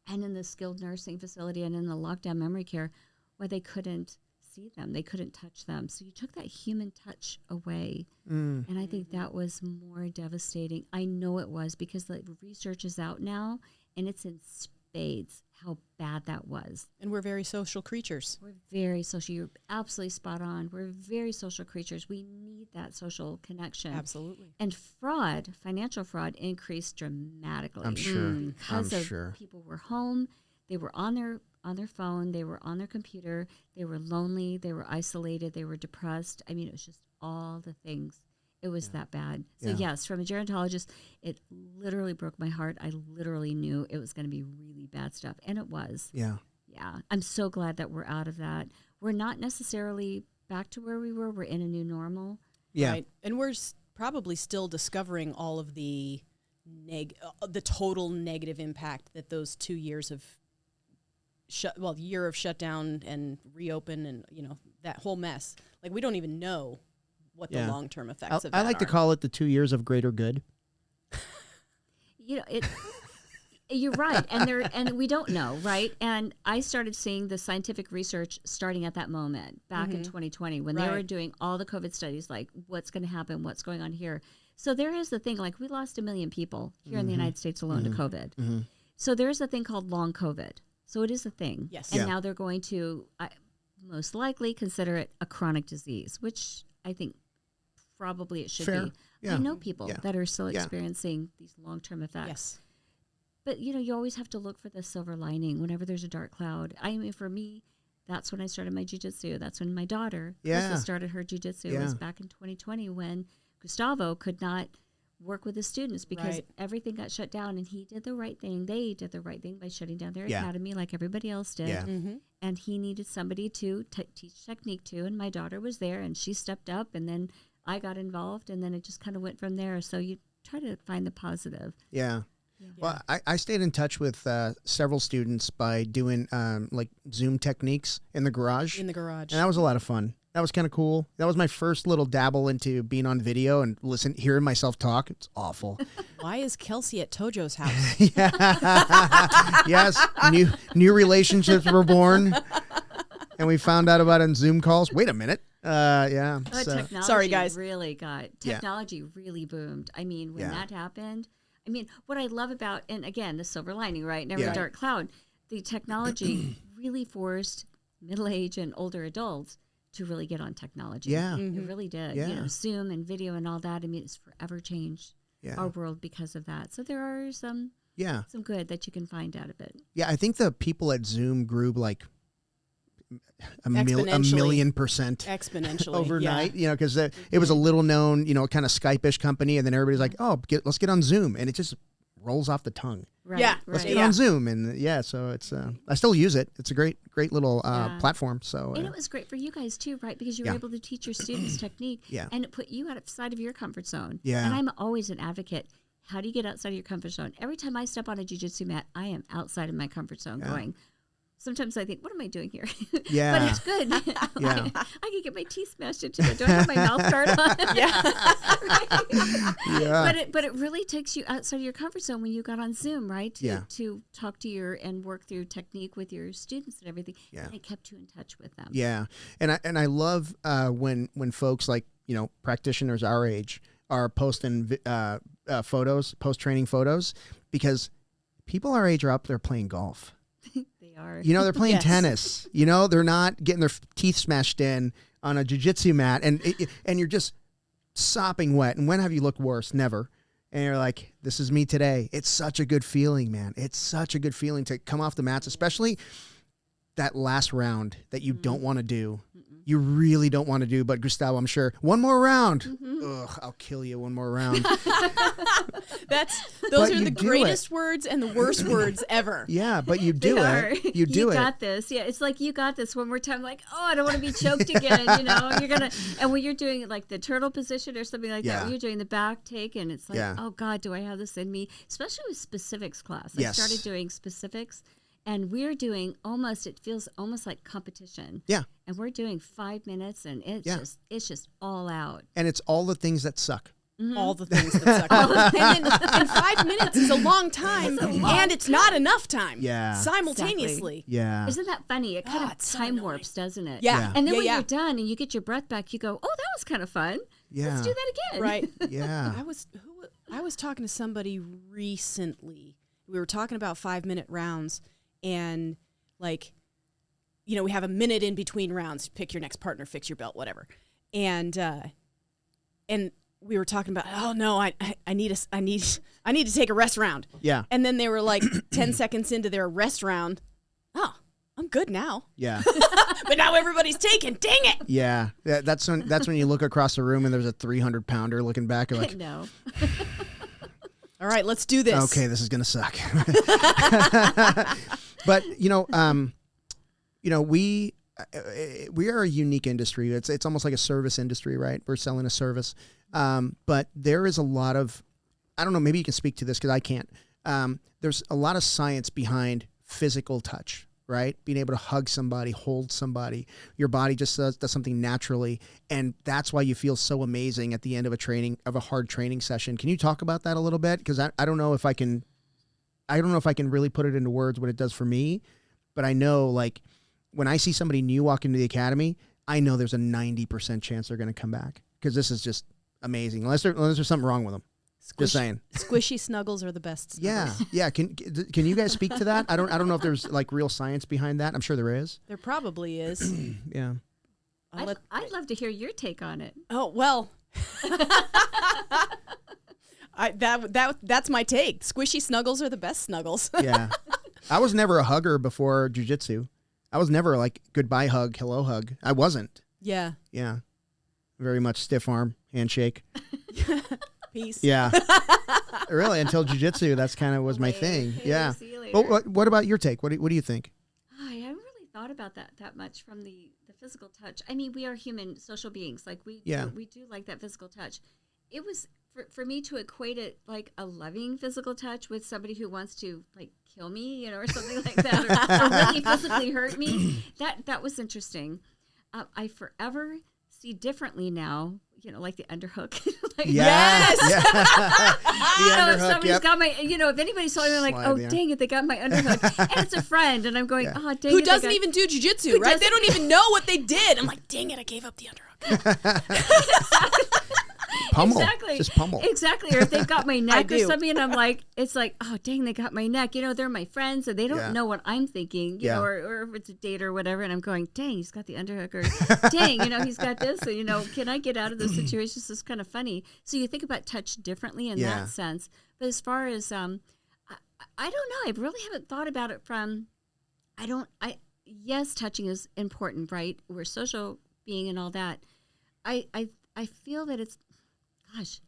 [SPEAKER 2] and in the skilled nursing facility and in the lockdown memory care, they couldn't see them, they couldn't touch them. So you took that human touch away, and I think that was more devastating. I know it was, because the research is out now, and it's in spades how bad that was.
[SPEAKER 3] And we're very social creatures.
[SPEAKER 2] We're very social. You're absolutely spot on. We're very social creatures. We need that social connection.
[SPEAKER 3] Absolutely.
[SPEAKER 2] And financial fraud increased dramatically.
[SPEAKER 1] I'm sure.
[SPEAKER 2] Because people were home, they were on their phone, they were on their computer, they were lonely, they were isolated, they were depressed. I mean, it was just all the things. It was that bad. So yes, from a gerontologist, it literally broke my heart. I literally knew it was going to be really bad stuff. And it was.
[SPEAKER 1] Yeah.
[SPEAKER 2] Yeah. I'm so glad that we're out of that. We're not necessarily back to where we were. We're in a new normal.
[SPEAKER 1] Yeah.
[SPEAKER 3] Right? And we're probably still discovering all of the total negative impact that those 2 years of year of shutdown and reopen and, that whole mess. Like, we don't even know what the long-term effects of that
[SPEAKER 1] I like to call it the 2 years of greater good.
[SPEAKER 2] You're right, and we don't know, right? And I started seeing the scientific research starting at that moment back in 2020 when they were doing all the COVID studies, like what's going to happen, what's going on here. So there is the thing, like we lost 1 million people here in the United States alone to COVID. So there's a thing called long COVID. So it is a thing.
[SPEAKER 3] Yes.
[SPEAKER 2] And now they're going to most likely consider it a chronic disease, which I think probably it should be.
[SPEAKER 1] Yeah.
[SPEAKER 2] I know people that are still experiencing these long-term effects.
[SPEAKER 3] Yes.
[SPEAKER 2] But, you always have to look for the silver lining whenever there's a dark cloud. I mean, for me, that's when I started my jiu-jitsu. That's when my daughter Krista started her jiu-jitsu. It was back in 2020 when Gustavo could not work with his students because everything got shut down, and he did the right thing. They did the right thing by shutting down their academy like everybody else did.
[SPEAKER 1] Yeah.
[SPEAKER 2] And he needed somebody to teach technique to, and my daughter was there, and she stepped up, and then I got involved, and then it just kind of went from there. So you try to find the positive.
[SPEAKER 1] Yeah. Well, I stayed in touch with several students by doing like Zoom techniques in the garage.
[SPEAKER 3] In the garage.
[SPEAKER 1] And that was a lot of fun. That was kind of cool. That was my first little dabble into being on video and hearing myself talk. It's awful.
[SPEAKER 3] Why is Kelsey at Tojo's house?
[SPEAKER 1] Yes. New relationships were born. And we found out about it on Zoom calls. Wait a minute.
[SPEAKER 2] Technology
[SPEAKER 3] Sorry, guys.
[SPEAKER 2] Technology really boomed. I mean, when that happened, what I love about, and again, the silver lining, right? Never a dark cloud. The technology really forced middle-aged and older adults to really get on technology.
[SPEAKER 1] Yeah.
[SPEAKER 2] It really did.
[SPEAKER 1] Yeah.
[SPEAKER 2] Zoom and video and all that. It's forever changed our world because of that. So there are some good that you can find out of it.
[SPEAKER 1] Yeah, I think the people at Zoom grew like a
[SPEAKER 3] Exponentially.
[SPEAKER 1] million %
[SPEAKER 3] Exponentially.
[SPEAKER 1] overnight, because it was a little known, kind of Skype-ish company, and then everybody's like, oh, let's get on Zoom, and it just rolls off the tongue.
[SPEAKER 2] Right,
[SPEAKER 3] Yeah.
[SPEAKER 1] Let's get on Zoom, and so it's I still use it. It's a great little platform. So
[SPEAKER 2] and it was great for you guys too, right? Because you were able to teach your students technique, and it put you outside of your comfort zone.
[SPEAKER 1] Yeah.
[SPEAKER 2] And I'm always an advocate. How do you get outside of your comfort zone? Every time I step on a jiu-jitsu mat, I am outside of my comfort zone going. Sometimes I think, what am I doing here?
[SPEAKER 1] Yeah.
[SPEAKER 2] But it's good.
[SPEAKER 1] Yeah.
[SPEAKER 2] I can get my teeth smashed into it. Do I have my mouth guard on? But it really takes you outside of your comfort zone when you got on Zoom, right? To talk to and work through technique with your students and everything.
[SPEAKER 1] Yeah.
[SPEAKER 2] And it kept you in touch with them.
[SPEAKER 1] Yeah. And I love when folks like, practitioners our age are posting photos, post-training photos, because people our age are up there playing golf.
[SPEAKER 2] Are.
[SPEAKER 1] They're playing tennis. They're not getting their teeth smashed in on a jiu-jitsu mat, and you're just sopping wet. And when have you looked worse? Never. And you're like, this is me today. It's such a good feeling, man. It's such a good feeling to come off the mats, especially that last round that you don't want to do. You really don't want to do, but Gustavo, I'm sure, one more round. Ugh, I'll kill you one more round.
[SPEAKER 3] Those are the greatest words and the worst words ever.
[SPEAKER 1] Yeah, but you do it. You do it.
[SPEAKER 2] You got this. Yeah, it's like you got this one more time. Like, oh, I don't want to be choked again. You're gonna. And when you're doing like the turtle position or something like that, when you're doing the back take, and it's like, oh God, do I have this in me? Especially with specifics class. I started doing specifics. And we're doing it feels almost like competition. Yeah. And we're doing 5 minutes, and it's just all out.
[SPEAKER 1] And it's all the things that suck.
[SPEAKER 3] Mm-hmm. All the things that suck. And 5 minutes is a long time, and it's not enough time. Yeah. Simultaneously.
[SPEAKER 2] Exactly.
[SPEAKER 1] Yeah.
[SPEAKER 2] Isn't that funny? It kind of time warps, doesn't it?
[SPEAKER 3] Yeah.
[SPEAKER 2] And then when you're done and you get your breath back, you go, oh, that was kind of fun. Yeah. Let's do that again.
[SPEAKER 3] Right.
[SPEAKER 1] Yeah.
[SPEAKER 3] I was talking to somebody recently. We were talking about 5-minute rounds. and like, you know, we have a minute in between rounds. Pick your next partner, fix your belt, whatever. And we were talking about, oh no, I need to take a rest round.
[SPEAKER 1] Yeah.
[SPEAKER 3] And then they were like 10 seconds into their rest round. Oh, I'm good now.
[SPEAKER 1] Yeah.
[SPEAKER 3] But now everybody's taking. Dang it.
[SPEAKER 1] Yeah. That's when you look across the room and there's a 300-pounder looking back. You're like,
[SPEAKER 2] No.
[SPEAKER 3] All right, let's do this.
[SPEAKER 1] okay, this is gonna suck. But we are a unique industry. It's almost like a service industry, right? We're selling a service. But there is a lot of, I don't know, maybe you can speak to this because I can't. There's a lot of science behind physical touch, right? Being able to hug somebody, hold somebody. Your body just does something naturally. And that's why you feel so amazing at the end of a hard training session. Can you talk about that a little bit? Because I don't know if I can really put it into words what it does for me, but I know like when I see somebody new walk into the academy, I know there's a 90% chance they're going to come back because this is just amazing. Unless there's something wrong with them. Just saying.
[SPEAKER 3] Squishy snuggles are the best snuggles.
[SPEAKER 1] Yeah. Can you guys speak to that? I don't know if there's like real science behind that. I'm sure there is.
[SPEAKER 3] There probably is.
[SPEAKER 1] Yeah.
[SPEAKER 2] I'd love to hear your take on it.
[SPEAKER 3] Oh, well. That's my take. Squishy snuggles are the best snuggles.
[SPEAKER 1] Yeah. I was never a hugger before jiu-jitsu. I was never like goodbye hug, hello hug. I wasn't.
[SPEAKER 3] Yeah.
[SPEAKER 1] Yeah. Very much stiff arm, handshake.
[SPEAKER 3] Peace.
[SPEAKER 1] Yeah. Really, until jiu-jitsu, that's kind of was my thing.
[SPEAKER 2] Hey,
[SPEAKER 1] Yeah.
[SPEAKER 2] see you later.
[SPEAKER 1] But what about your take? What do you think?
[SPEAKER 2] I haven't really thought about that much from the physical touch. I mean, we are human social beings. Like we do like that physical touch. It was for me to equate it like a loving physical touch with somebody who wants to like kill me, or something like that, or really physically hurt me. That was interesting. I forever see differently now. Like the underhook. Like,
[SPEAKER 1] yes. Yeah. The underhook.
[SPEAKER 2] If somebody's got my, if anybody saw me, I'm like,
[SPEAKER 1] Slide,
[SPEAKER 2] dang it, they got my underhook. And it's a friend, and I'm going, dang it.
[SPEAKER 3] Who doesn't even do jiu-jitsu, right? They don't even know what they did. I'm like, dang it, I gave up the underhook.
[SPEAKER 1] Pummel.
[SPEAKER 2] Exactly.
[SPEAKER 1] Just pummel.
[SPEAKER 2] Exactly. Or if they've got my neck or
[SPEAKER 3] do.
[SPEAKER 2] something, and I'm like, it's like, oh, dang, they got my neck. They're my friends, and they don't know what I'm thinking, or if it's a date or whatever, and I'm going, dang, he's got the underhook, or dang, he's got this, and, can I get out of those situations? It's kind of funny. So you think about touch differently in that sense. But as far as, I don't know. I really haven't thought about it from, yes, touching is important, right? We're a social being and all that. I feel that it's, gosh,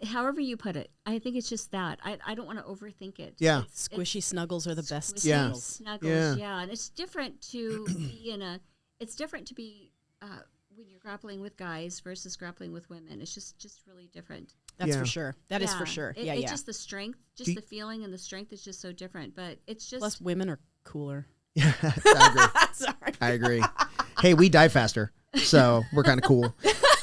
[SPEAKER 2] however you put it, I think it's just that. I don't want to overthink it.
[SPEAKER 1] Yeah.
[SPEAKER 3] Squishy snuggles are the best
[SPEAKER 2] snuggles.
[SPEAKER 3] snuggles.
[SPEAKER 2] Yeah. And it's different to be when you're grappling with guys versus grappling with women. It's just really different.
[SPEAKER 3] That's for sure. That is for sure.
[SPEAKER 2] It's just the strength, the feeling and the strength is just so different. But it's just.
[SPEAKER 3] Plus, women are cooler.
[SPEAKER 1] Yeah, I agree.
[SPEAKER 3] Sorry.
[SPEAKER 1] I agree. Hey, we die faster, so we're kind of cool.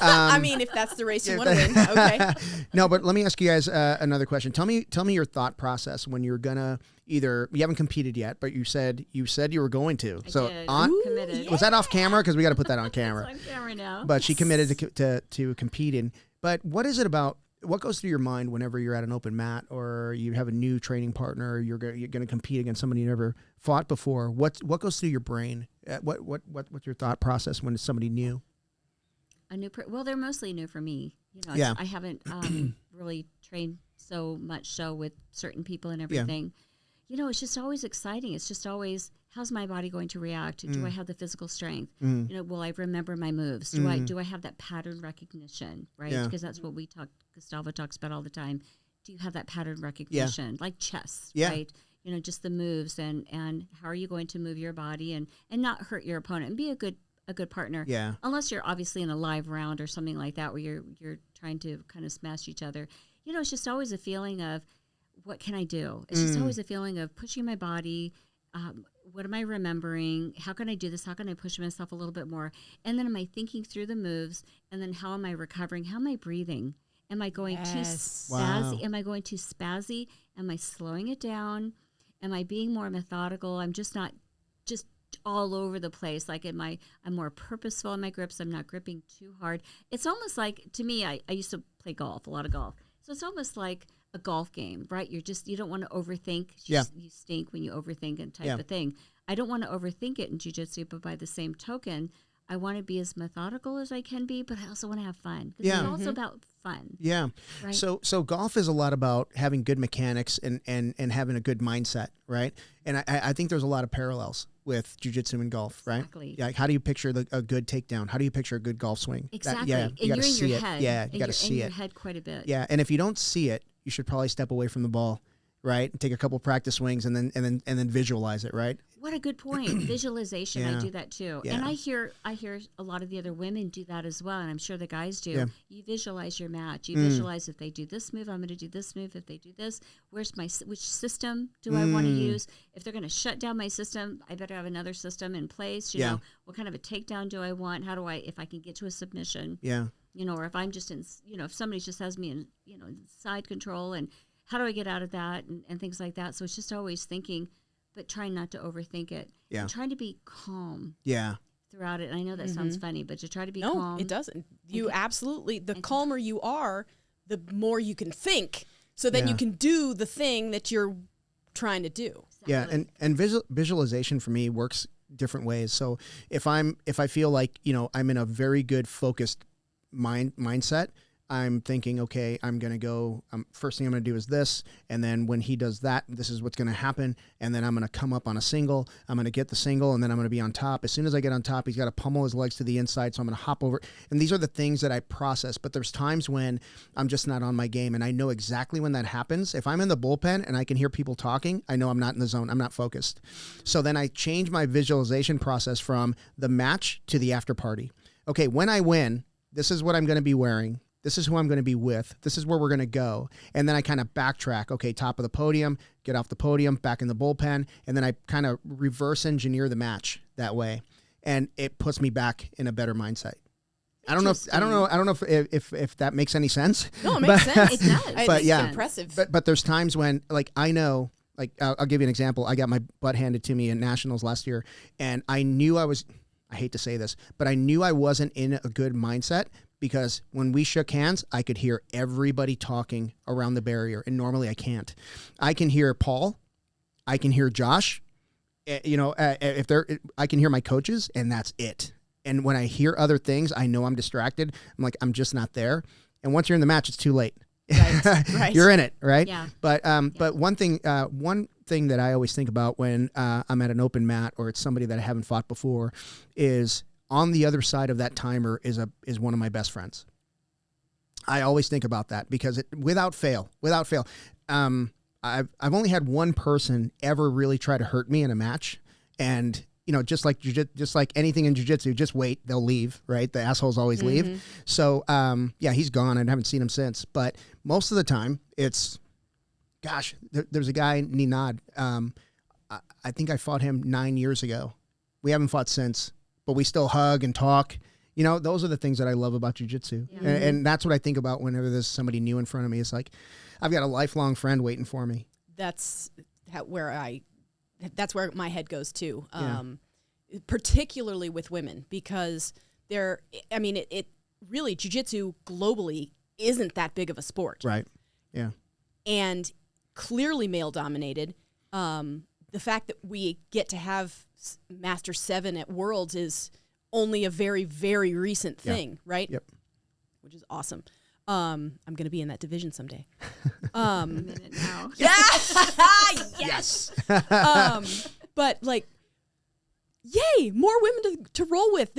[SPEAKER 3] I mean, if that's the race you want to win, okay.
[SPEAKER 1] No, but let me ask you guys another question. Tell me your thought process when you're gonna you haven't competed yet, but you said you were going to.
[SPEAKER 2] I
[SPEAKER 1] so
[SPEAKER 2] did.
[SPEAKER 1] on
[SPEAKER 2] Committed.
[SPEAKER 1] Was that off camera? Because we got to put that on camera.
[SPEAKER 2] It's on camera now.
[SPEAKER 1] But she committed to competing. But what is it about? What goes through your mind whenever you're at an open mat or you have a new training partner, or you're going to compete against somebody you never fought before? What goes through your brain? What's your thought process when it's somebody new?
[SPEAKER 2] Well, they're mostly new for me. I haven't really trained so much with certain people and everything. It's just always exciting. It's just always, how's my body going to react? Do I have the physical strength? Will I remember my moves? Do I have that pattern recognition? Right, because that's what Gustavo talks about all the time. Do you have that pattern recognition, like chess? Right. Just the moves and how are you going to move your body and not hurt your opponent and be a good partner. Yeah. Unless you're obviously in a live round or something like that where you're trying to kind of smash each other. It's just always a feeling of what can I do? It's just always a feeling of pushing my body. What am I remembering? How can I do this? How can I push myself a little bit more? And then am I thinking through the moves? And then how am I recovering? How am I breathing? Am I going too spazzy? Wow. Am I going too spazzy? Am I slowing it down? Am I being more methodical? I'm just not just all over the place. Like I'm more purposeful in my grips. I'm not gripping too hard. It's almost like, to me, I used to play golf, a lot of golf. So it's almost like a golf game, right? You don't want to overthink.
[SPEAKER 1] Yeah.
[SPEAKER 2] You stink when you overthink and type
[SPEAKER 1] Yeah.
[SPEAKER 2] of thing. I don't want to overthink it in jiu-jitsu, but by the same token, I want to be as methodical as I can be, but I also want to have fun. Because
[SPEAKER 1] Yeah.
[SPEAKER 2] it's also about fun.
[SPEAKER 1] Yeah.
[SPEAKER 2] Right?
[SPEAKER 1] So golf is a lot about having good mechanics and having a good mindset, right? And I think there's a lot of parallels with jiu-jitsu and golf, right?
[SPEAKER 2] Exactly.
[SPEAKER 1] Yeah. Like how do you picture a good takedown? How do you picture a good golf swing?
[SPEAKER 2] Exactly.
[SPEAKER 1] You
[SPEAKER 2] And
[SPEAKER 1] got
[SPEAKER 2] you're
[SPEAKER 1] to
[SPEAKER 2] in
[SPEAKER 1] see
[SPEAKER 2] your
[SPEAKER 1] it.
[SPEAKER 2] head.
[SPEAKER 1] Yeah, you got to see
[SPEAKER 2] in
[SPEAKER 1] it.
[SPEAKER 2] your head quite a bit.
[SPEAKER 1] Yeah, and if you don't see it, you should probably step away from the ball, right? Take a couple practice swings and then visualize it, right?
[SPEAKER 2] What a good point. Visualization.
[SPEAKER 1] Yeah.
[SPEAKER 2] I do that too.
[SPEAKER 1] Yeah.
[SPEAKER 2] And I hear a lot of the other women do that as well, and I'm sure the guys do.
[SPEAKER 1] Yeah.
[SPEAKER 2] You visualize your match. You visualize if they do this move, I'm going to do this move. If they do this, which system do I want to use? If they're going to shut down my system, I better have another system in place. You know, what kind of a takedown do I want? How do if I can get to a submission?
[SPEAKER 1] Yeah.
[SPEAKER 2] You know, or if I'm just in, if somebody just has me in, side control, and how do I get out of that and things like that. So it's just always thinking, but trying not to overthink it.
[SPEAKER 1] Yeah.
[SPEAKER 2] And trying to be calm
[SPEAKER 1] Yeah.
[SPEAKER 2] throughout it. And I know that sounds funny, but to try to be
[SPEAKER 3] No,
[SPEAKER 2] calm.
[SPEAKER 3] it doesn't. You absolutely, the calmer you are, the more you can think. So then
[SPEAKER 1] Yeah.
[SPEAKER 3] you can do the thing that you're trying to do.
[SPEAKER 1] Yeah,
[SPEAKER 2] Exactly.
[SPEAKER 1] and visualization for me works different ways. So if I feel like I'm in a very good focused mindset, I'm thinking, okay, I'm gonna go. First thing I'm gonna do is this, and then when he does that, this is what's gonna happen, and then I'm gonna come up on a single. I'm gonna get the single, and then I'm gonna be on top. As soon as I get on top, he's got to pummel his legs to the inside, so I'm gonna hop over. And these are the things that I process. But there's times when I'm just not on my game, and I know exactly when that happens. If I'm in the bullpen and I can hear people talking, I know I'm not in the zone. I'm not focused. So then I change my visualization process from the match to the after party. Okay, when I win, this is what I'm gonna be wearing. This is who I'm going to be with. This is where we're going to go. And then I kind of backtrack. Okay, top of the podium, get off the podium, back in the bullpen. And then I kind of reverse engineer the match that way. And it puts me back in a better mindset. I don't know if that makes any sense.
[SPEAKER 3] No, it makes sense.
[SPEAKER 2] It does.
[SPEAKER 1] But yeah,
[SPEAKER 3] Impressive.
[SPEAKER 1] But there's times when, like, I know, like, I'll give you an example. I got my butt handed to me in nationals last year, and I knew I hate to say this, but I knew I wasn't in a good mindset, because when we shook hands, I could hear everybody talking around the barrier, and normally I can't. I can hear Paul, I can hear Josh, I can hear my coaches, and that's it. And when I hear other things, I know I'm distracted. I'm just not there. And once you're in the match, it's too late.
[SPEAKER 3] Right.
[SPEAKER 1] You're in it, right?
[SPEAKER 2] Yeah.
[SPEAKER 1] But one thing that I always think about when I'm at an open mat or it's somebody that I haven't fought before is, on the other side of that timer is one of my best friends. I always think about that because without fail, I've only had one person ever really try to hurt me in a match, and just like anything in jiu-jitsu, just wait, they'll leave, right? The assholes always leave. So he's gone. I haven't seen him since. But most of the time, it's, gosh, there's a guy, Ninad. I think I fought him 9 years ago. We haven't fought since, but we still hug and talk. Those are the things that I love about jiu-jitsu.
[SPEAKER 2] Yeah.
[SPEAKER 1] And that's what I think about whenever there's somebody new in front of me. It's like, I've got a lifelong friend waiting for me.
[SPEAKER 3] That's where my head goes too.
[SPEAKER 1] Yeah.
[SPEAKER 3] Particularly with women, because it really, jiu-jitsu globally isn't that big of a sport.
[SPEAKER 1] Right. Yeah.
[SPEAKER 3] And clearly male dominated. The fact that we get to have Master 7 at Worlds is only a very, very recent thing, right?
[SPEAKER 1] Yep.
[SPEAKER 3] Which is awesome. I'm going to be in that division someday.
[SPEAKER 2] A minute now.
[SPEAKER 3] Yes. But like, yay, more women to roll with.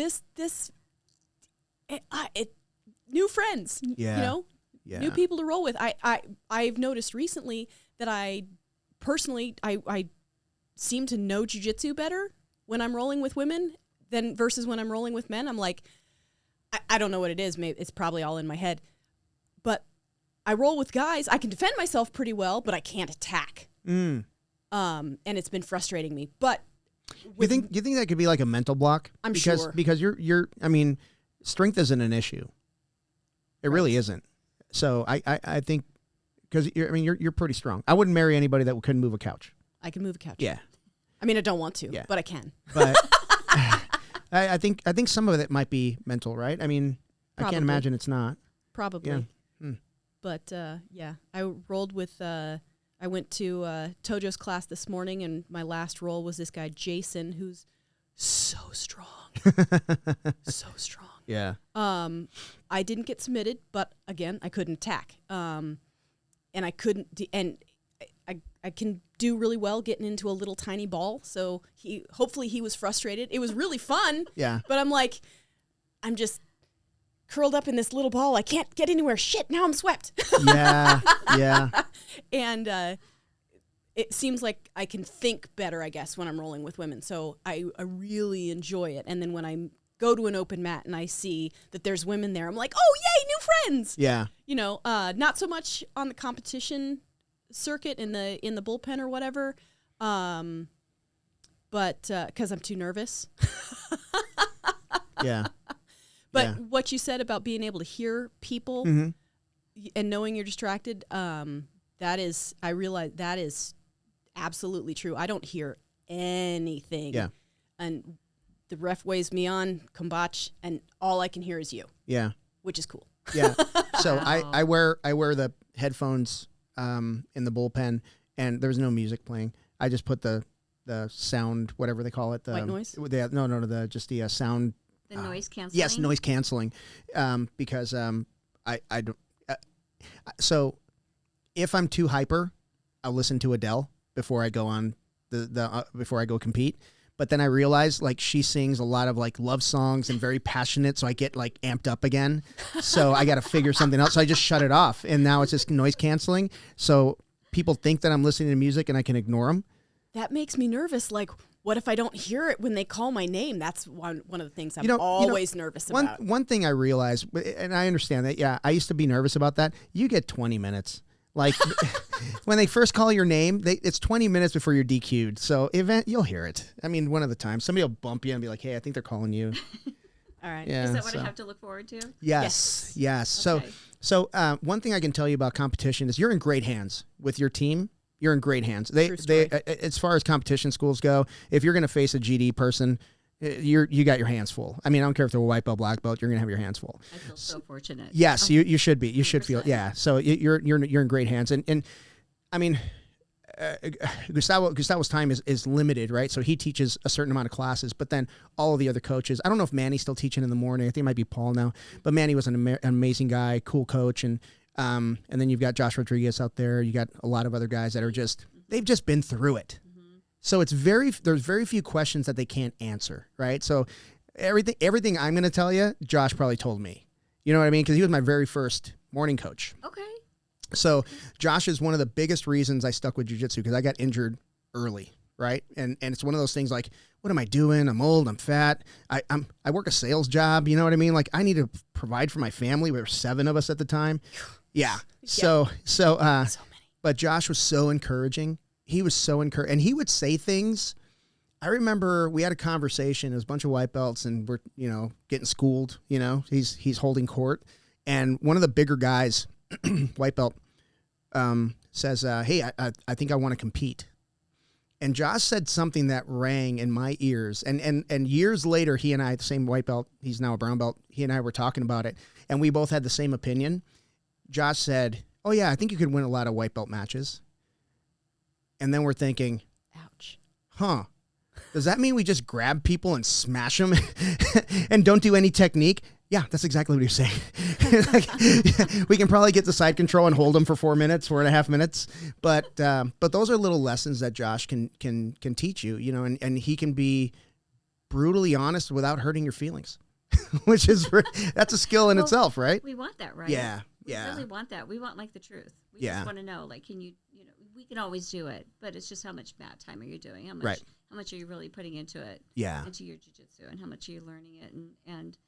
[SPEAKER 3] New friends.
[SPEAKER 1] Yeah.
[SPEAKER 3] New people to roll with. I've noticed recently that I personally seem to know jiu-jitsu better when I'm rolling with women than versus when I'm rolling with men. I'm like, I don't know what it is. Maybe it's probably all in my head. But I roll with guys. I can defend myself pretty well, but I can't attack. And it's been frustrating me. But
[SPEAKER 1] You think that could be like a mental block?
[SPEAKER 3] I'm sure.
[SPEAKER 1] Because you're strength isn't an issue. It really isn't. So I think, because you're pretty strong. I wouldn't marry anybody that couldn't move a couch.
[SPEAKER 3] I can move a couch.
[SPEAKER 1] Yeah.
[SPEAKER 3] I mean, I don't want to, but I can.
[SPEAKER 1] But I think some of it might be mental, right? I
[SPEAKER 3] Probably.
[SPEAKER 1] can't imagine it's not.
[SPEAKER 3] Probably.
[SPEAKER 1] Yeah.
[SPEAKER 3] But yeah, I rolled with. I went to Tojo's class this morning, and my last roll was this guy Jason, who's so strong, so strong.
[SPEAKER 1] Yeah.
[SPEAKER 3] I didn't get submitted, but again, I couldn't attack. And I couldn't. I can do really well getting into a little tiny ball. So hopefully he was frustrated. It was really fun.
[SPEAKER 1] Yeah.
[SPEAKER 3] But I'm like, I'm just curled up in this little ball. I can't get anywhere. Shit, now I'm swept.
[SPEAKER 1] Yeah, yeah.
[SPEAKER 3] And it seems like I can think better, I guess, when I'm rolling with women. So I really enjoy it. And then when I go to an open mat and I see that there's women there, I'm like, oh, yay, new friends.
[SPEAKER 1] Yeah.
[SPEAKER 3] You know, not so much on the competition circuit in the bullpen or whatever, but because I'm too nervous.
[SPEAKER 1] Yeah.
[SPEAKER 3] But
[SPEAKER 1] yeah.
[SPEAKER 3] what you said about being able to hear people and knowing you're distracted, I realize that is absolutely true. I don't hear anything.
[SPEAKER 1] Yeah.
[SPEAKER 3] And the ref weighs me on, Kombach, and all I can hear is you.
[SPEAKER 1] Yeah.
[SPEAKER 3] Which is cool.
[SPEAKER 1] Yeah. So I wear the headphones in the bullpen, and there's no music playing. I just put the sound, whatever they call it, the
[SPEAKER 3] white noise.
[SPEAKER 1] Just the sound.
[SPEAKER 2] The noise canceling.
[SPEAKER 1] Yes, noise canceling. Because I don't. So if I'm too hyper, I'll listen to Adele before I go on before I go compete. But then I realize like she sings a lot of like love songs and very passionate, so I get like amped up again. So I got to figure something out. So I just shut it off, and now it's just noise canceling. So people think that I'm listening to music and I can ignore them.
[SPEAKER 3] That makes me nervous. Like, what if I don't hear it when they call my name? That's one of the things I'm always nervous about.
[SPEAKER 1] One thing I realized, and I understand that, yeah, I used to be nervous about that. You get 20 minutes. Like, when they first call your name, it's 20 minutes before you're DQ'd. So you'll hear it. I mean, one of the times. Somebody will bump you and be like, hey, I think they're calling you.
[SPEAKER 3] All right.
[SPEAKER 1] Yeah,
[SPEAKER 2] Is that what I have to look forward to?
[SPEAKER 1] Yes.
[SPEAKER 2] Okay.
[SPEAKER 1] So one thing I can tell you about competition is you're in great hands with your team. You're in great hands. They as far as competition schools go, if you're going to face a GD person, you got your hands full. I mean, I don't care if they're a white belt, black belt, you're going to have your hands full.
[SPEAKER 2] I feel so fortunate.
[SPEAKER 1] Yes, you should be. You should feel. Yeah. So you're in great hands. And I mean, Gustavo's time is limited, right? So he teaches a certain amount of classes, but then all of the other coaches, I don't know if Manny's still teaching in the morning. I think it might be Paul now, but Manny was an amazing guy, cool coach. And then you've got Josh Rodriguez out there. You got a lot of other guys that are they've just been through it. So there's very few questions that they can't answer, right? So everything I'm going to tell you, Josh probably told me. You know what I mean? Because he was my very first morning coach.
[SPEAKER 2] Okay.
[SPEAKER 1] So Josh is one of the biggest reasons I stuck with jiu-jitsu, because I got injured early, right? And it's one of those things like, what am I doing? I'm old. I'm fat. I work a sales job. You know what I mean? Like, I need to provide for my family. We were 7 of us at the time. Yeah. So many. But Josh was so encouraging. He was so encouraging, and he would say things. I remember we had a conversation. It was a bunch of white belts, and we're getting schooled. He's holding court, and one of the bigger guys, white belt, says, "Hey, I think I want to compete." And Josh said something that rang in my ears. And years later, he and I, the same white belt, he's now a brown belt. He and I were talking about it, and we both had the same opinion. Josh said, "Oh yeah, I think you could win a lot of white belt matches." And then we're thinking,
[SPEAKER 3] ouch.
[SPEAKER 1] Huh. Does that mean we just grab people and smash them and don't do any technique? Yeah, that's exactly what you're saying. We can probably get the side control and hold them for 4.5 minutes. But those are little lessons that Josh can teach you, and he can be brutally honest without hurting your feelings, which is, that's a skill in itself, right?
[SPEAKER 2] We want that, right?
[SPEAKER 1] Yeah.
[SPEAKER 2] We really want that. We want like the truth. We just want to know, like, can you, we can always do it, but it's just how much mat time are you doing? How much are you really putting into it?
[SPEAKER 1] Yeah.
[SPEAKER 2] Into your jiu-jitsu, and how much are you learning it and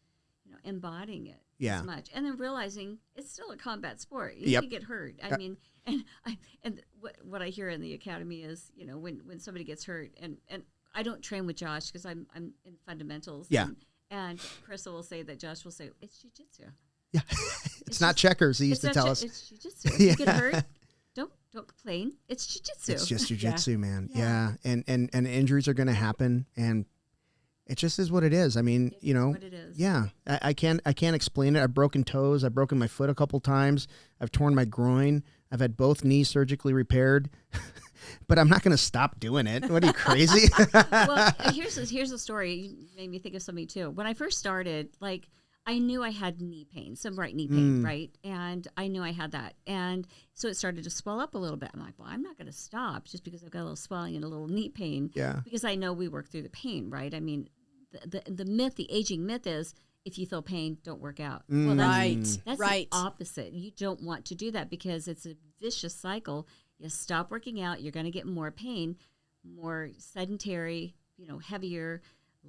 [SPEAKER 2] embodying it
[SPEAKER 1] as
[SPEAKER 2] much, and then realizing it's still a combat sport. You can get hurt. I mean, and what I hear in the academy is, when somebody gets hurt, and I don't train with Josh because I'm in fundamentals.
[SPEAKER 1] Yeah.
[SPEAKER 2] And Crystal will say that Josh will say it's jiu-jitsu.
[SPEAKER 1] Yeah. It's not checkers. He used to tell us.
[SPEAKER 2] It's jiu-jitsu. If you get hurt, don't complain. It's jiu-jitsu.
[SPEAKER 1] It's just jiu-jitsu, man. Yeah. And injuries are going to happen, and It just is what it is. I mean,
[SPEAKER 2] It is what it is.
[SPEAKER 1] yeah, I can't explain it. I've broken toes. I've broken my foot a couple times. I've torn my groin. I've had both knees surgically repaired, but I'm not going to stop doing it. What are you, crazy?
[SPEAKER 2] Well, here's a story. You made me think of something too. When I first started, like, I knew I had knee pain, some right knee pain, right? And I knew I had that. And so it started to swell up a little bit. I'm like, well, I'm not going to stop just because I've got a little swelling and a little knee pain.
[SPEAKER 1] Yeah.
[SPEAKER 2] Because I know we work through the pain, right? I mean, the myth, the aging myth is if you feel pain, don't work out. Well, that's the opposite. You don't want to do that because it's a vicious cycle. You stop working out, you're going to get more pain, more sedentary, heavier,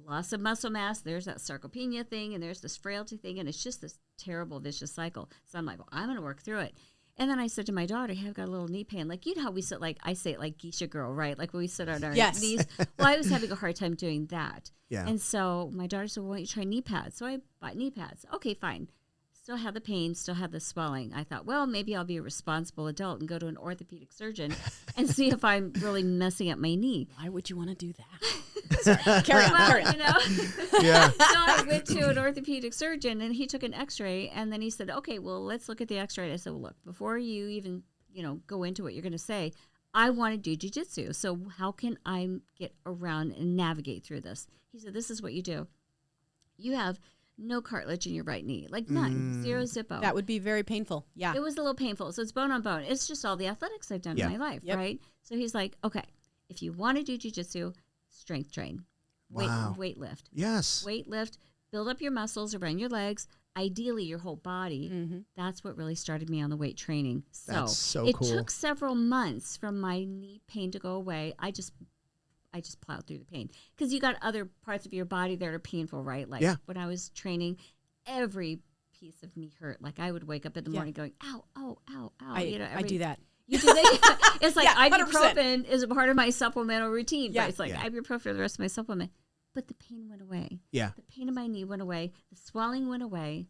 [SPEAKER 2] loss of muscle mass. There's that sarcopenia thing, and there's this frailty thing, and it's just this terrible, vicious cycle. So I'm like, well, I'm going to work through it. And then I said to my daughter, hey, I've got a little knee pain. Like, you know how we sit, like, I say it like geisha girl, right? Like when we sit on our knees. Well, I was having a hard time doing that.
[SPEAKER 1] Yeah.
[SPEAKER 2] And so my daughter said, well, why don't you try knee pads? So I bought knee pads. Okay, fine. Still have the pain, still have the swelling. I thought, well, maybe I'll be a responsible adult and go to an orthopedic surgeon and see if I'm really messing up my knee.
[SPEAKER 3] Why would you want to do that? Carry on.
[SPEAKER 1] Yeah.
[SPEAKER 2] So I went to an orthopedic surgeon, and he took an x-ray, and then he said, okay, well, let's look at the x-ray. I said, well, look, before you even, go into what you're going to say, I want to do jiu-jitsu. So how can I get around and navigate through this? He said, this is what you do. You have no cartilage in your right knee, like none, zero zippo.
[SPEAKER 3] That would be very painful. Yeah.
[SPEAKER 2] It was a little painful. So it's bone on bone. It's just all the athletics I've done in my life, right? So he's like, okay, if you want to do jiu-jitsu, strength train. Weight lift.
[SPEAKER 1] Yes.
[SPEAKER 2] Weight lift, build up your muscles around your legs, ideally your whole body. Mm-hmm. That's what really started me on the weight training.
[SPEAKER 1] That's so
[SPEAKER 2] it
[SPEAKER 1] cool.
[SPEAKER 2] took several months for my knee pain to go away. I just plowed through the pain because you got other parts of your body that are painful, right? Like when I was training, every piece of me hurt. Like I would wake up in the morning going, ow, ow, ow, ow.
[SPEAKER 3] I do that.
[SPEAKER 2] You do that? It's like
[SPEAKER 3] 100%.
[SPEAKER 2] ibuprofen is a part of my supplemental routine.
[SPEAKER 3] Yeah.
[SPEAKER 2] Right? It's like ibuprofen for the rest of my supplement. But the pain went away.
[SPEAKER 1] Yeah.
[SPEAKER 2] The pain in my knee went away. The swelling went away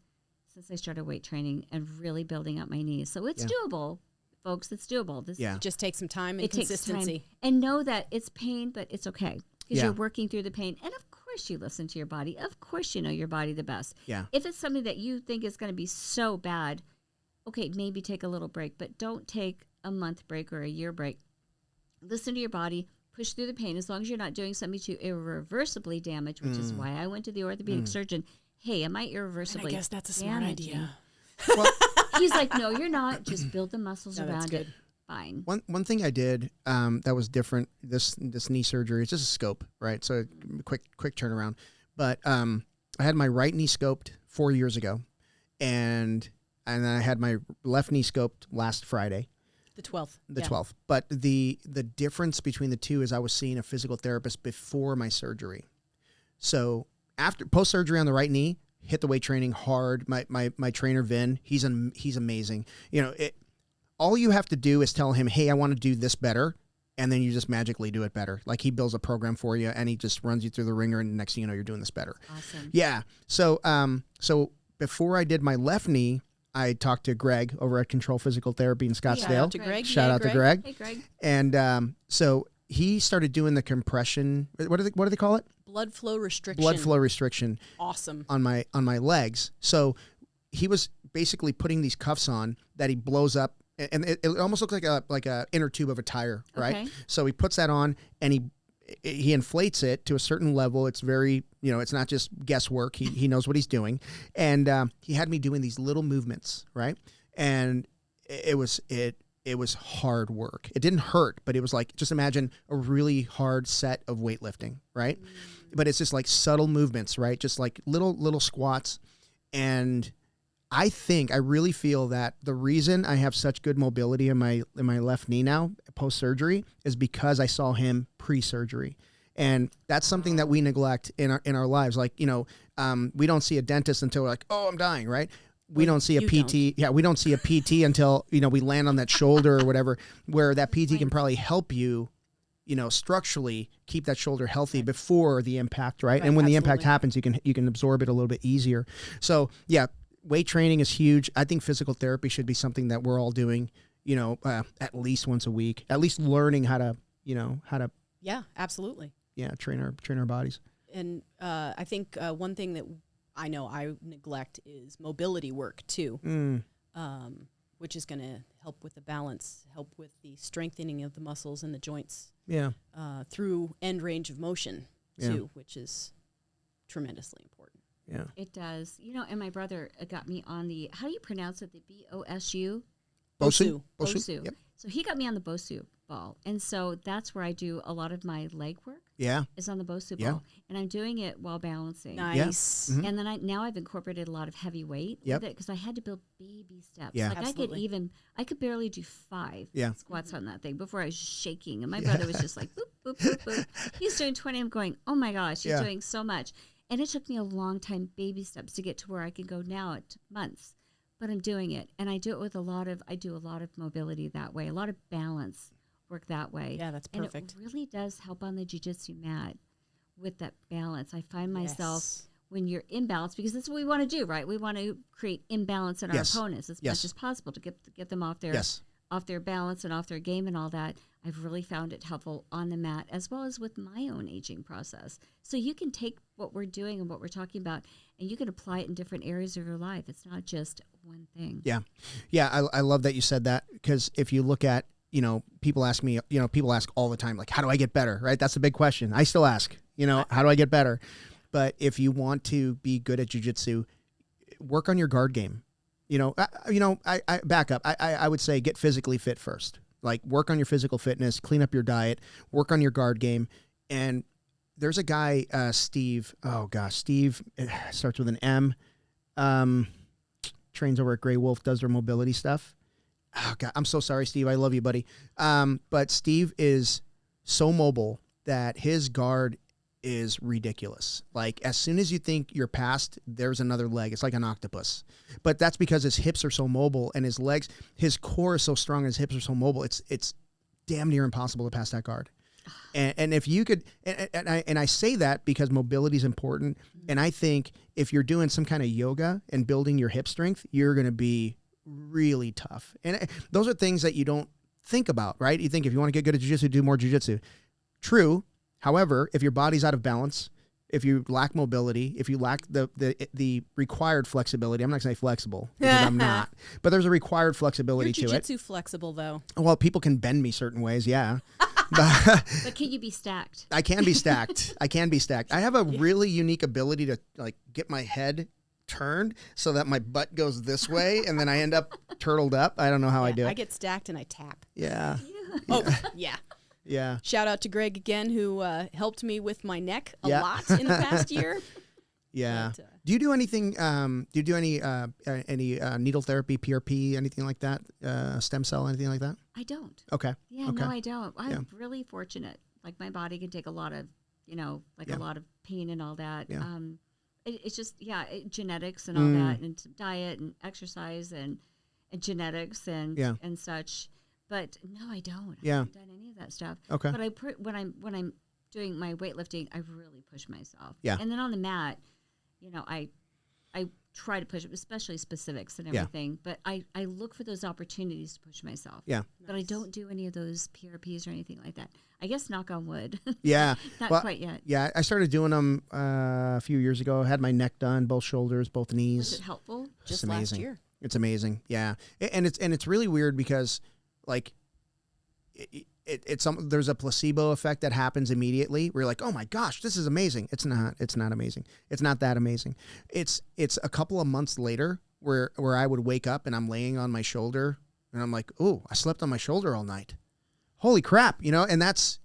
[SPEAKER 2] since I started weight training and really building up my knees. So it's doable, folks. It's doable.
[SPEAKER 3] It just takes some time and consistency.
[SPEAKER 2] Takes time. And know that it's pain, but it's okay because you're working through the pain. And of course you listen to your body. Of course you know your body the best.
[SPEAKER 1] Yeah.
[SPEAKER 2] If it's something that you think is going to be so bad, okay, maybe take a little break, but don't take a month break or a year break. Listen to your body. Push through the pain as long as you're not doing something to irreversibly damage, which is why I went to the orthopedic surgeon. Hey, am I irreversibly
[SPEAKER 3] I guess that's a smart idea.
[SPEAKER 1] Well,
[SPEAKER 2] He's like, no, you're not. Just build the muscles around it. Fine.
[SPEAKER 1] One thing I did that was different. This knee surgery. It's just a scope, right? So quick turnaround. But I had my right knee scoped 4 years ago, and then I had my left knee scoped last Friday.
[SPEAKER 3] The 12th.
[SPEAKER 1] The 12th. But the difference between the two is I was seeing a physical therapist before my surgery. So after post-surgery on the right knee, hit the weight training hard. My trainer, Vin, he's amazing. All you have to do is tell him, hey, I want to do this better. And then you just magically do it better. Like he builds a program for you and he just runs you through the ringer. And the next thing you know, you're doing this better.
[SPEAKER 2] Awesome.
[SPEAKER 1] Yeah. So before I did my left knee, I talked to Greg over at Control Physical Therapy in Scottsdale. Shout out to
[SPEAKER 3] Greg.
[SPEAKER 1] To Greg.
[SPEAKER 2] Hey, Greg.
[SPEAKER 1] And so he started doing the compression. What do they call it?
[SPEAKER 3] Blood flow restriction.
[SPEAKER 1] Blood flow restriction.
[SPEAKER 3] Awesome.
[SPEAKER 1] On my legs. So he was basically putting these cuffs on that he blows up, and it almost looks like a inner tube of a tire, right?
[SPEAKER 2] Okay.
[SPEAKER 1] So he puts that on and he inflates it to a certain level. It's very, it's not just guesswork. He knows what he's doing. And he had me doing these little movements, right? And it was hard work. It didn't hurt, but it was like, just imagine a really hard set of weightlifting, right? But it's just like subtle movements, right? Just like little squats. And I really feel that the reason I have such good mobility in my left knee now, post-surgery, is because I saw him pre-surgery. And that's something that we neglect in our lives. Like, we don't see a dentist until we're like, oh, I'm dying, right? We don't see a PT. Yeah, we don't see a PT until, we land on that shoulder or whatever, where that PT can probably help you, structurally keep that shoulder healthy before the impact, right? And when the impact happens, you can absorb it a little bit easier. So, yeah, weight training is huge. I think physical therapy should be something that we're all doing, at least once a week, at least learning how to.
[SPEAKER 3] Yeah, absolutely.
[SPEAKER 1] Yeah, train our bodies.
[SPEAKER 3] And I think one thing that I know I neglect is mobility work too, which is going to help with the balance, help with the strengthening of the muscles and the joints.
[SPEAKER 1] Yeah.
[SPEAKER 3] Through end range of motion too, which is tremendously important.
[SPEAKER 1] Yeah.
[SPEAKER 2] It does. And my brother got me on the, how do you pronounce it? The BOSU?
[SPEAKER 1] Bosu.
[SPEAKER 2] Bosu.
[SPEAKER 1] Yep.
[SPEAKER 2] So he got me on the Bosu ball. And so that's where I do a lot of my leg work.
[SPEAKER 1] Yeah.
[SPEAKER 2] Is on the Bosu
[SPEAKER 1] Yeah.
[SPEAKER 2] ball. And I'm doing it while balancing.
[SPEAKER 3] Nice.
[SPEAKER 1] Yeah. Mm-hmm.
[SPEAKER 2] And then now I've incorporated a lot of heavy weight
[SPEAKER 1] Yep.
[SPEAKER 2] with it because I had to build baby steps.
[SPEAKER 1] Yeah.
[SPEAKER 2] Like
[SPEAKER 3] Absolutely.
[SPEAKER 2] I could barely do 5
[SPEAKER 1] Yeah.
[SPEAKER 2] squats on that thing before I was shaking. And my brother was just like, boop, boop, boop, boop. He's doing 20. I'm going, oh my gosh, he's doing so much. And it took me a long time, baby steps, to get to where I can go now. It took months. But I'm doing it. And I do it with I do a lot of mobility that way, a lot of balance work that way.
[SPEAKER 3] Yeah, that's perfect.
[SPEAKER 2] And it really does help on the jiu-jitsu mat with that balance. I find myself when you're imbalanced, because that's what we want to do, right? We want to create imbalance in our opponents as much as possible to get them off their balance and off their game and all that. I've really found it helpful on the mat as well as with my own aging process. So you can take what we're doing and what we're talking about and you can apply it in different areas of your life. It's not just one thing.
[SPEAKER 1] Yeah. Yeah. I love that you said that, because if you look at, people ask me, people ask all the time, like, how do I get better? Right? That's a big question. I still ask, how do I get better? But if you want to be good at jiu-jitsu, work on your guard game. I back up. I would say get physically fit first. Like, work on your physical fitness, clean up your diet, work on your guard game. And there's a guy, Steve. Oh gosh, Steve starts with an M. Trains over at Grey Wolf, does their mobility stuff. Oh God, I'm so sorry, Steve. I love you, buddy. But Steve is so mobile that his guard is ridiculous. Like, as soon as you think you're past, there's another leg. It's like an octopus. But that's because his hips are so mobile and his legs, his core is so strong and his hips are so mobile. It's damn near impossible to pass that guard. And if you could, and I say that because mobility is important. And I think if you're doing some kind of yoga and building your hip strength, you're going to be really tough. And those are things that you don't think about, right? You think if you want to get good at jiu-jitsu, do more jiu-jitsu. True. However, if your body's out of balance, if you lack mobility, if you lack the required flexibility, I'm not going to say flexible because I'm not, but there's a required flexibility to it.
[SPEAKER 3] You're jiu-jitsu flexible, though.
[SPEAKER 1] Well, people can bend me certain ways, yeah.
[SPEAKER 2] But can you be stacked?
[SPEAKER 1] I can be stacked. I have a really unique ability to like get my head turned so that my butt goes this way and then I end up turtled up. I don't know how I do it.
[SPEAKER 3] I get stacked and I tap.
[SPEAKER 1] Yeah.
[SPEAKER 3] Oh, yeah.
[SPEAKER 1] Yeah.
[SPEAKER 3] Shout out to Greg again, who helped me with my neck a lot in the past year.
[SPEAKER 1] Yeah.
[SPEAKER 3] But,
[SPEAKER 1] do you do anything? Do you do any needle therapy, PRP, anything like that? Stem cell, anything like that?
[SPEAKER 2] I don't.
[SPEAKER 1] Okay.
[SPEAKER 2] Yeah,
[SPEAKER 1] okay.
[SPEAKER 2] no, I don't. I'm really fortunate. Like, my body can take a lot of, a lot of pain and all that.
[SPEAKER 1] Yeah.
[SPEAKER 2] It's just, genetics and all that, and diet and exercise and genetics and such. But no, I don't. I haven't done any of that stuff.
[SPEAKER 1] Okay.
[SPEAKER 2] But when I'm doing my weightlifting, I really push myself.
[SPEAKER 1] Yeah.
[SPEAKER 2] And then on the mat, I try to push, especially specifics and everything. But I look for those opportunities to push myself.
[SPEAKER 1] Yeah.
[SPEAKER 2] But I don't do any of those PRPs or anything like that. I guess knock on wood.
[SPEAKER 1] Yeah.
[SPEAKER 2] Not quite yet.
[SPEAKER 1] Yeah, I started doing them a few years ago. I had my neck done, both shoulders, both knees.
[SPEAKER 2] Was it helpful?
[SPEAKER 3] Just
[SPEAKER 1] amazing.
[SPEAKER 3] last year.
[SPEAKER 1] It's amazing. Yeah. And it's really weird because like there's a placebo effect that happens immediately. We're like, oh my gosh, this is amazing. It's not amazing. It's not that amazing. It's a couple of months later where I would wake up and I'm laying on my shoulder and I'm like, oh, I slept on my shoulder all night. Holy crap. And that's,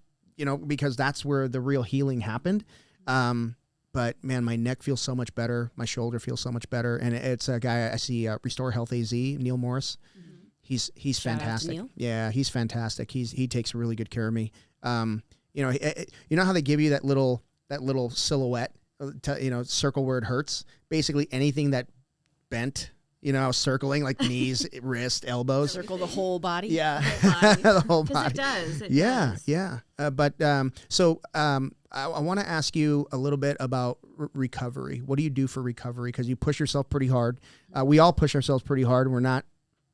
[SPEAKER 1] because that's where the real healing happened. But man, my neck feels so much better. My shoulder feels so much better. And it's a guy I see, Restore Health AZ, Neil Morris. Mm-hmm. He's fantastic. Yeah, he's fantastic. He takes really good care of me. You know how they give you that little silhouette, circle where it hurts. Basically anything that bent, circling like knees, wrist, elbows.
[SPEAKER 3] Circle the whole body.
[SPEAKER 1] Yeah,
[SPEAKER 2] The
[SPEAKER 1] whole body.
[SPEAKER 2] Because it does. It
[SPEAKER 1] does.
[SPEAKER 2] does.
[SPEAKER 1] Yeah. I want to ask you a little bit about recovery. What do you do for recovery? Because you push yourself pretty hard. We all push ourselves pretty hard. We're not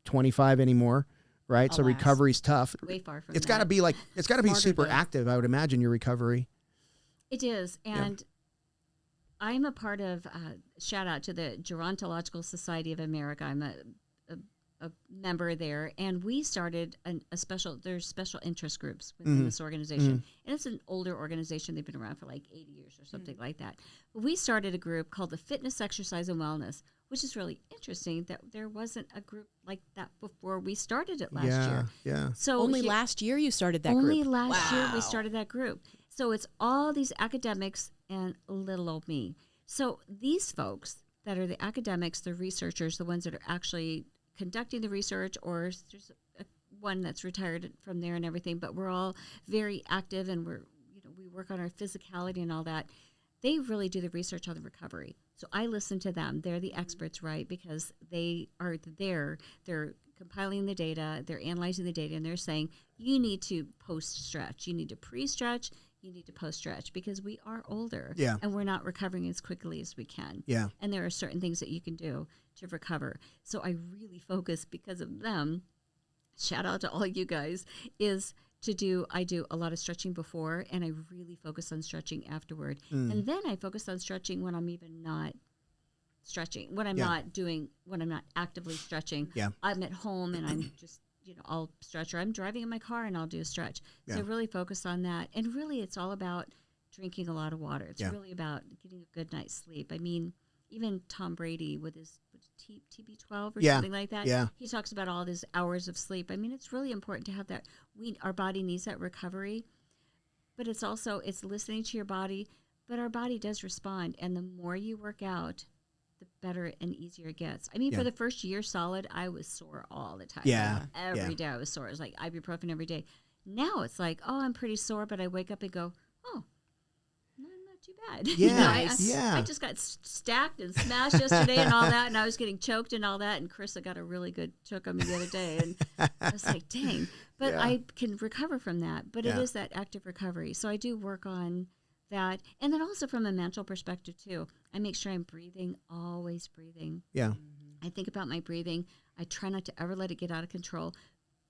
[SPEAKER 1] 25 anymore, right?
[SPEAKER 3] Alas.
[SPEAKER 1] So recovery's tough.
[SPEAKER 2] Way far from
[SPEAKER 1] It's
[SPEAKER 2] that.
[SPEAKER 1] got to be super
[SPEAKER 3] Martyrdom.
[SPEAKER 1] active, I would imagine, your recovery.
[SPEAKER 2] It is. And I'm a part of, shout out to the Gerontological Society of America. I'm a member there, and we started there's special interest groups within this organization. And it's an older organization. They've been around for like 80 years or something like that. But we started a group called the Fitness, Exercise, and Wellness, which is really interesting that there wasn't a group like that before we started it last year.
[SPEAKER 1] Yeah.
[SPEAKER 2] So
[SPEAKER 3] Only last year you started that
[SPEAKER 2] only
[SPEAKER 3] group.
[SPEAKER 2] last year we started that group. So it's all these academics and little old me. So these folks that are the academics, the researchers, the ones that are actually conducting the research, or there's one that's retired from there and everything, but we're all very active, and we work on our physicality and all that. They really do the research on the recovery. So I listen to them. They're the experts, right? Because they are there. They're compiling the data. They're analyzing the data, and they're saying, you need to post-stretch. You need to pre-stretch. You need to post-stretch, because we are older.
[SPEAKER 1] Yeah.
[SPEAKER 2] And we're not recovering as quickly as we can.
[SPEAKER 1] Yeah.
[SPEAKER 2] And there are certain things that you can do to recover. So I really focus, because of them, shout out to all you guys, I do a lot of stretching before, and I really focus on stretching afterward. And then I focus on stretching when I'm even not stretching, when I'm not actively stretching.
[SPEAKER 1] Yeah.
[SPEAKER 2] I'm at home and I'm just, I'll stretch, or I'm driving in my car and I'll do a stretch. So I really focus on that. And really it's all about drinking a lot of water. It's really about getting a good night's sleep. I mean, even Tom Brady with his TB12 or something like that, he talks about all these hours of sleep. I mean, it's really important to have that. Our body needs that recovery, but it's listening to your body, but our body does respond. And the more you work out, the better and easier it gets. I mean, for the first year solid, I was sore all the time.
[SPEAKER 1] Yeah.
[SPEAKER 2] Every day I was sore. It was like ibuprofen every day. Now it's like, oh, I'm pretty sore, but I wake up and go, oh, not too bad.
[SPEAKER 1] Yeah.
[SPEAKER 2] I just got stacked and smashed yesterday and all that, and I was getting choked and all that, and Carissa got a really good choke on me the other day, and I was like, dang. But I can recover from that. But it is that active recovery. So I do work on that. And then also from a mental perspective too, I make sure I'm breathing, always breathing.
[SPEAKER 1] Yeah.
[SPEAKER 2] I think about my breathing. I try not to ever let it get out of control.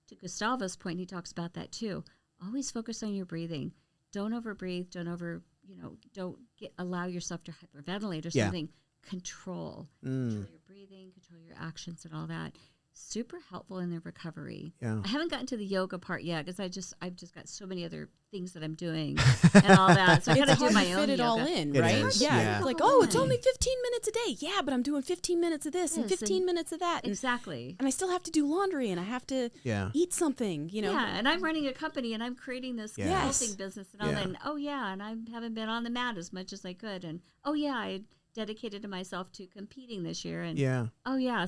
[SPEAKER 2] To Gustavo's point, he talks about that too. Always focus on your breathing. Don't overbreathe. Don't allow yourself to hyperventilate or something. Control your breathing, control your actions and all that. Super helpful in the recovery. Yeah. I haven't gotten to the yoga part yet, because I've just got so many other things that I'm doing and all that. So I got to do my own
[SPEAKER 3] fit it
[SPEAKER 2] yoga.
[SPEAKER 3] all in,
[SPEAKER 1] It
[SPEAKER 3] right?
[SPEAKER 1] is.
[SPEAKER 3] Yeah. It's like, oh, it's only 15 minutes a day. Yeah, but I'm doing 15 minutes of this and 15 minutes of that.
[SPEAKER 2] Exactly.
[SPEAKER 3] And I still have to do laundry, and I have to eat something, Yeah,
[SPEAKER 2] and I'm running a company, and I'm creating this consulting business and all that. And and I haven't been on the mat as much as I could. And I dedicated to myself to competing this year. And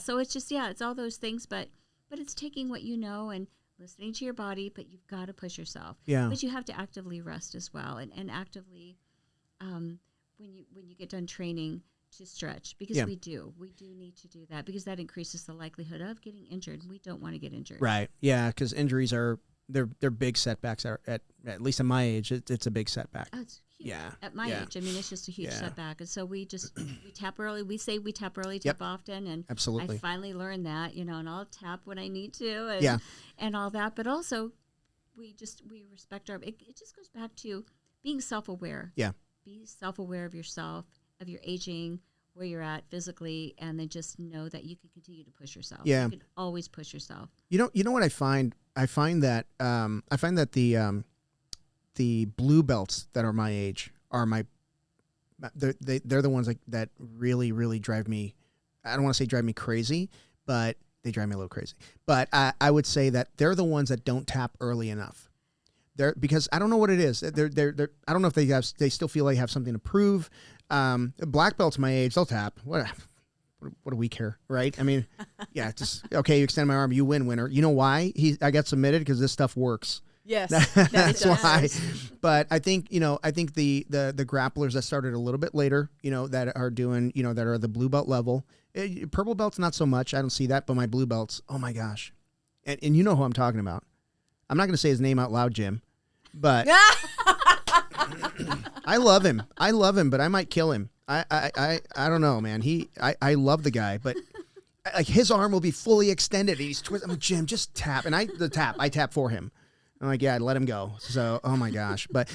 [SPEAKER 2] so it's just it's all those things, but it's taking what you know and listening to your body, but you've got to push yourself. Yeah. But you have to actively rest as well, and actively when you get done training, to stretch, because we do need to do that, because that increases the likelihood of getting injured. We don't want to get injured.
[SPEAKER 1] Right. Yeah, because injuries they're big setbacks at least at my age. It's a big setback.
[SPEAKER 2] Oh, it's huge. Yeah. At my age, I mean, it's just a huge setback. And so we tap early. We say we tap early, tap often. And
[SPEAKER 1] absolutely.
[SPEAKER 2] I finally learned that, and I'll tap when I need to and all that. But also we respect it just goes back to being self-aware. Yeah. Be self-aware of yourself, of your aging, where you're at physically, and then just know that you can continue to push yourself. Yeah. You can always push yourself. You know what I find? I find that the blue belts that are my age are they're the ones that really, really drive me. I don't want to say drive me crazy, but they drive me a little crazy. But I would say that they're the ones that don't tap early enough. Because I don't know what it is. They're I don't know if they still feel they have something to prove. Black belts my age, they'll tap. What do we care, right? I mean, just okay. You extend my arm, you win, winner. You know why I got submitted? Because this stuff works. Yes, that's why. But I think the grapplers that started a little bit later, that are doing, that are the blue belt level. Purple belts not so much. I don't see that, but my blue belts, oh my gosh, and you know who I'm talking about. I'm not going to say his name out loud, Jim, but I love him, but I might kill him. I don't know, man. I love the guy, but like his arm will be fully extended. He's twisting. Jim, just tap, and I tap for him.
[SPEAKER 1] I'm like, yeah, I'd let him go. So, oh my gosh. But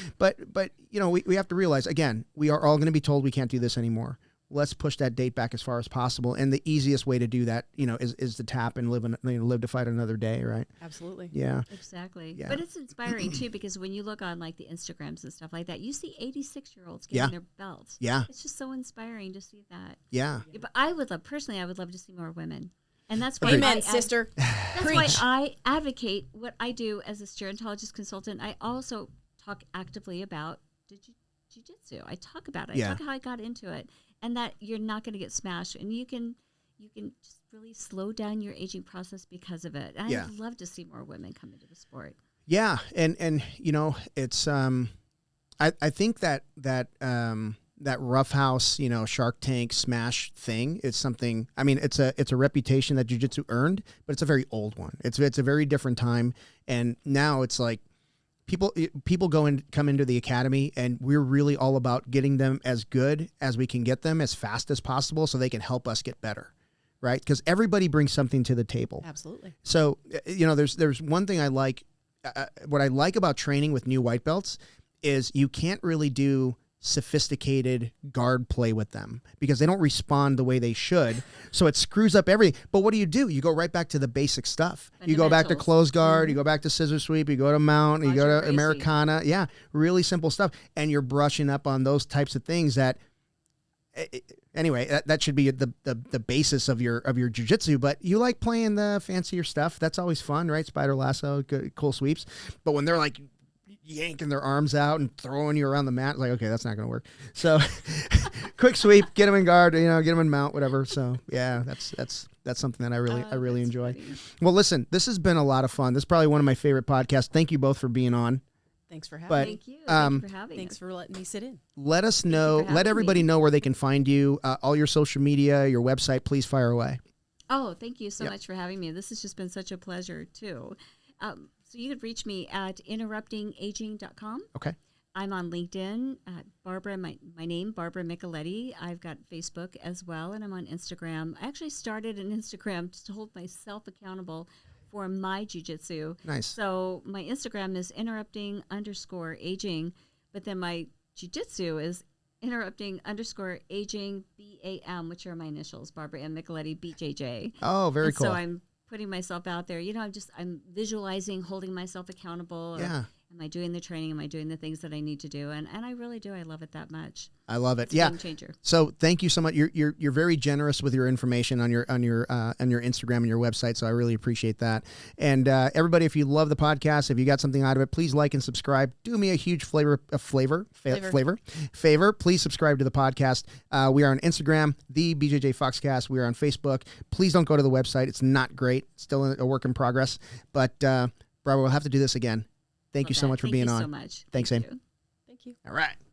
[SPEAKER 1] you know, we have to realize, again, we are all going to be told we can't do this anymore. Let's push that date back as far as possible. And the easiest way to do that, you know, is to tap and live to fight another day, right?
[SPEAKER 3] Absolutely.
[SPEAKER 1] Yeah.
[SPEAKER 2] Exactly.
[SPEAKER 1] Yeah.
[SPEAKER 2] But it's inspiring too, because when you look on like the Instagrams and stuff like that, you see 86-year-olds getting their belts.
[SPEAKER 1] Yeah.
[SPEAKER 2] It's just so inspiring to see that.
[SPEAKER 1] Yeah.
[SPEAKER 2] But I would love to see more women. And that's why
[SPEAKER 3] Amen, sister.
[SPEAKER 2] That's why I advocate what I do as a gerontologist consultant. I also talk actively about jiu-jitsu. I talk about it. I talk how I got into it, and that you're not going to get smashed, and you can just really slow down your aging process because of it. And I'd love to see more women come into the sport.
[SPEAKER 1] Yeah, and you know, it's I think that roughhouse, you know, Shark Tank smash thing is something. I mean, it's a reputation that jiu-jitsu earned, but it's a very old one. It's a very different time, and now it's like people come into the academy, and we're really all about getting them as good as we can get them as fast as possible, so they can help us get better, right? Because everybody brings something to the table.
[SPEAKER 3] Absolutely.
[SPEAKER 1] So you know, there's one thing I like. What I like about training with new white belts is you can't really do sophisticated guard play with them because they don't respond the way they should. So it screws up everything. But what do? You go right back to the basic stuff. You go back to close guard, you go back to scissor sweep, you go to mount, you go to Americana. Yeah, really simple stuff. And you're brushing up on those types of things that, anyway, that should be the basis of your jiu-jitsu. But you like playing the fancier stuff. That's always fun, right? Spider lasso, good, cool sweeps. But when they're like yanking their arms out and throwing you around the mat, like, okay, that's not going to work. So quick sweep, get them in guard, you know, get them in mount, whatever. So yeah, that's something that I really enjoy.
[SPEAKER 2] Funny.
[SPEAKER 1] Well, listen, this has been a lot of fun. This is probably one of my favorite podcasts. Thank you both for being on.
[SPEAKER 3] Thanks for having
[SPEAKER 1] But,
[SPEAKER 3] me.
[SPEAKER 2] Thank you. Thank you for having
[SPEAKER 3] Thanks
[SPEAKER 2] us.
[SPEAKER 3] for letting me sit in.
[SPEAKER 1] Let us know,
[SPEAKER 2] for having
[SPEAKER 1] let everybody
[SPEAKER 2] me.
[SPEAKER 1] know where they can find you, all your social media, your website, please fire away.
[SPEAKER 2] Oh, thank you so much for having me. This has just been such a pleasure, too. So you could reach me at interruptingaging.com.
[SPEAKER 1] Okay.
[SPEAKER 2] I'm on LinkedIn, Barbara, my name, Barbara Micheletti. I've got Facebook as well, and I'm on Instagram. I actually started an Instagram just to hold myself accountable for my jiu-jitsu.
[SPEAKER 1] Nice.
[SPEAKER 2] So my Instagram is interrupting_aging, but then my jiu-jitsu is interrupting_aging BAM, which are my initials, Barbara M. Micheletti, BJJ.
[SPEAKER 1] Oh, very cool.
[SPEAKER 2] So I'm putting myself out there. You know, I'm visualizing, holding myself accountable.
[SPEAKER 1] Yeah.
[SPEAKER 2] Am I doing the training? Am I doing the things that I need to do? And I really do. I love it that much.
[SPEAKER 1] I love it.
[SPEAKER 2] It's a
[SPEAKER 1] Yeah.
[SPEAKER 2] game changer.
[SPEAKER 1] So thank you so much. You're very generous with your information on your Instagram and your website. So I really appreciate that. And everybody, if you love the podcast, if you got something out of it, please like and subscribe. Do me a huge favor. Please subscribe to the podcast. We are on Instagram, the BJJ Foxcast. We are on Facebook. Please don't go to the website. It's not great. It's still a work in progress. But Barbara, we'll have to do this again. Thank you so much for being on.
[SPEAKER 2] Thank you so much.
[SPEAKER 1] Thanks,
[SPEAKER 2] Thank
[SPEAKER 1] Aim.
[SPEAKER 2] you.
[SPEAKER 3] Thank you.
[SPEAKER 1] All right.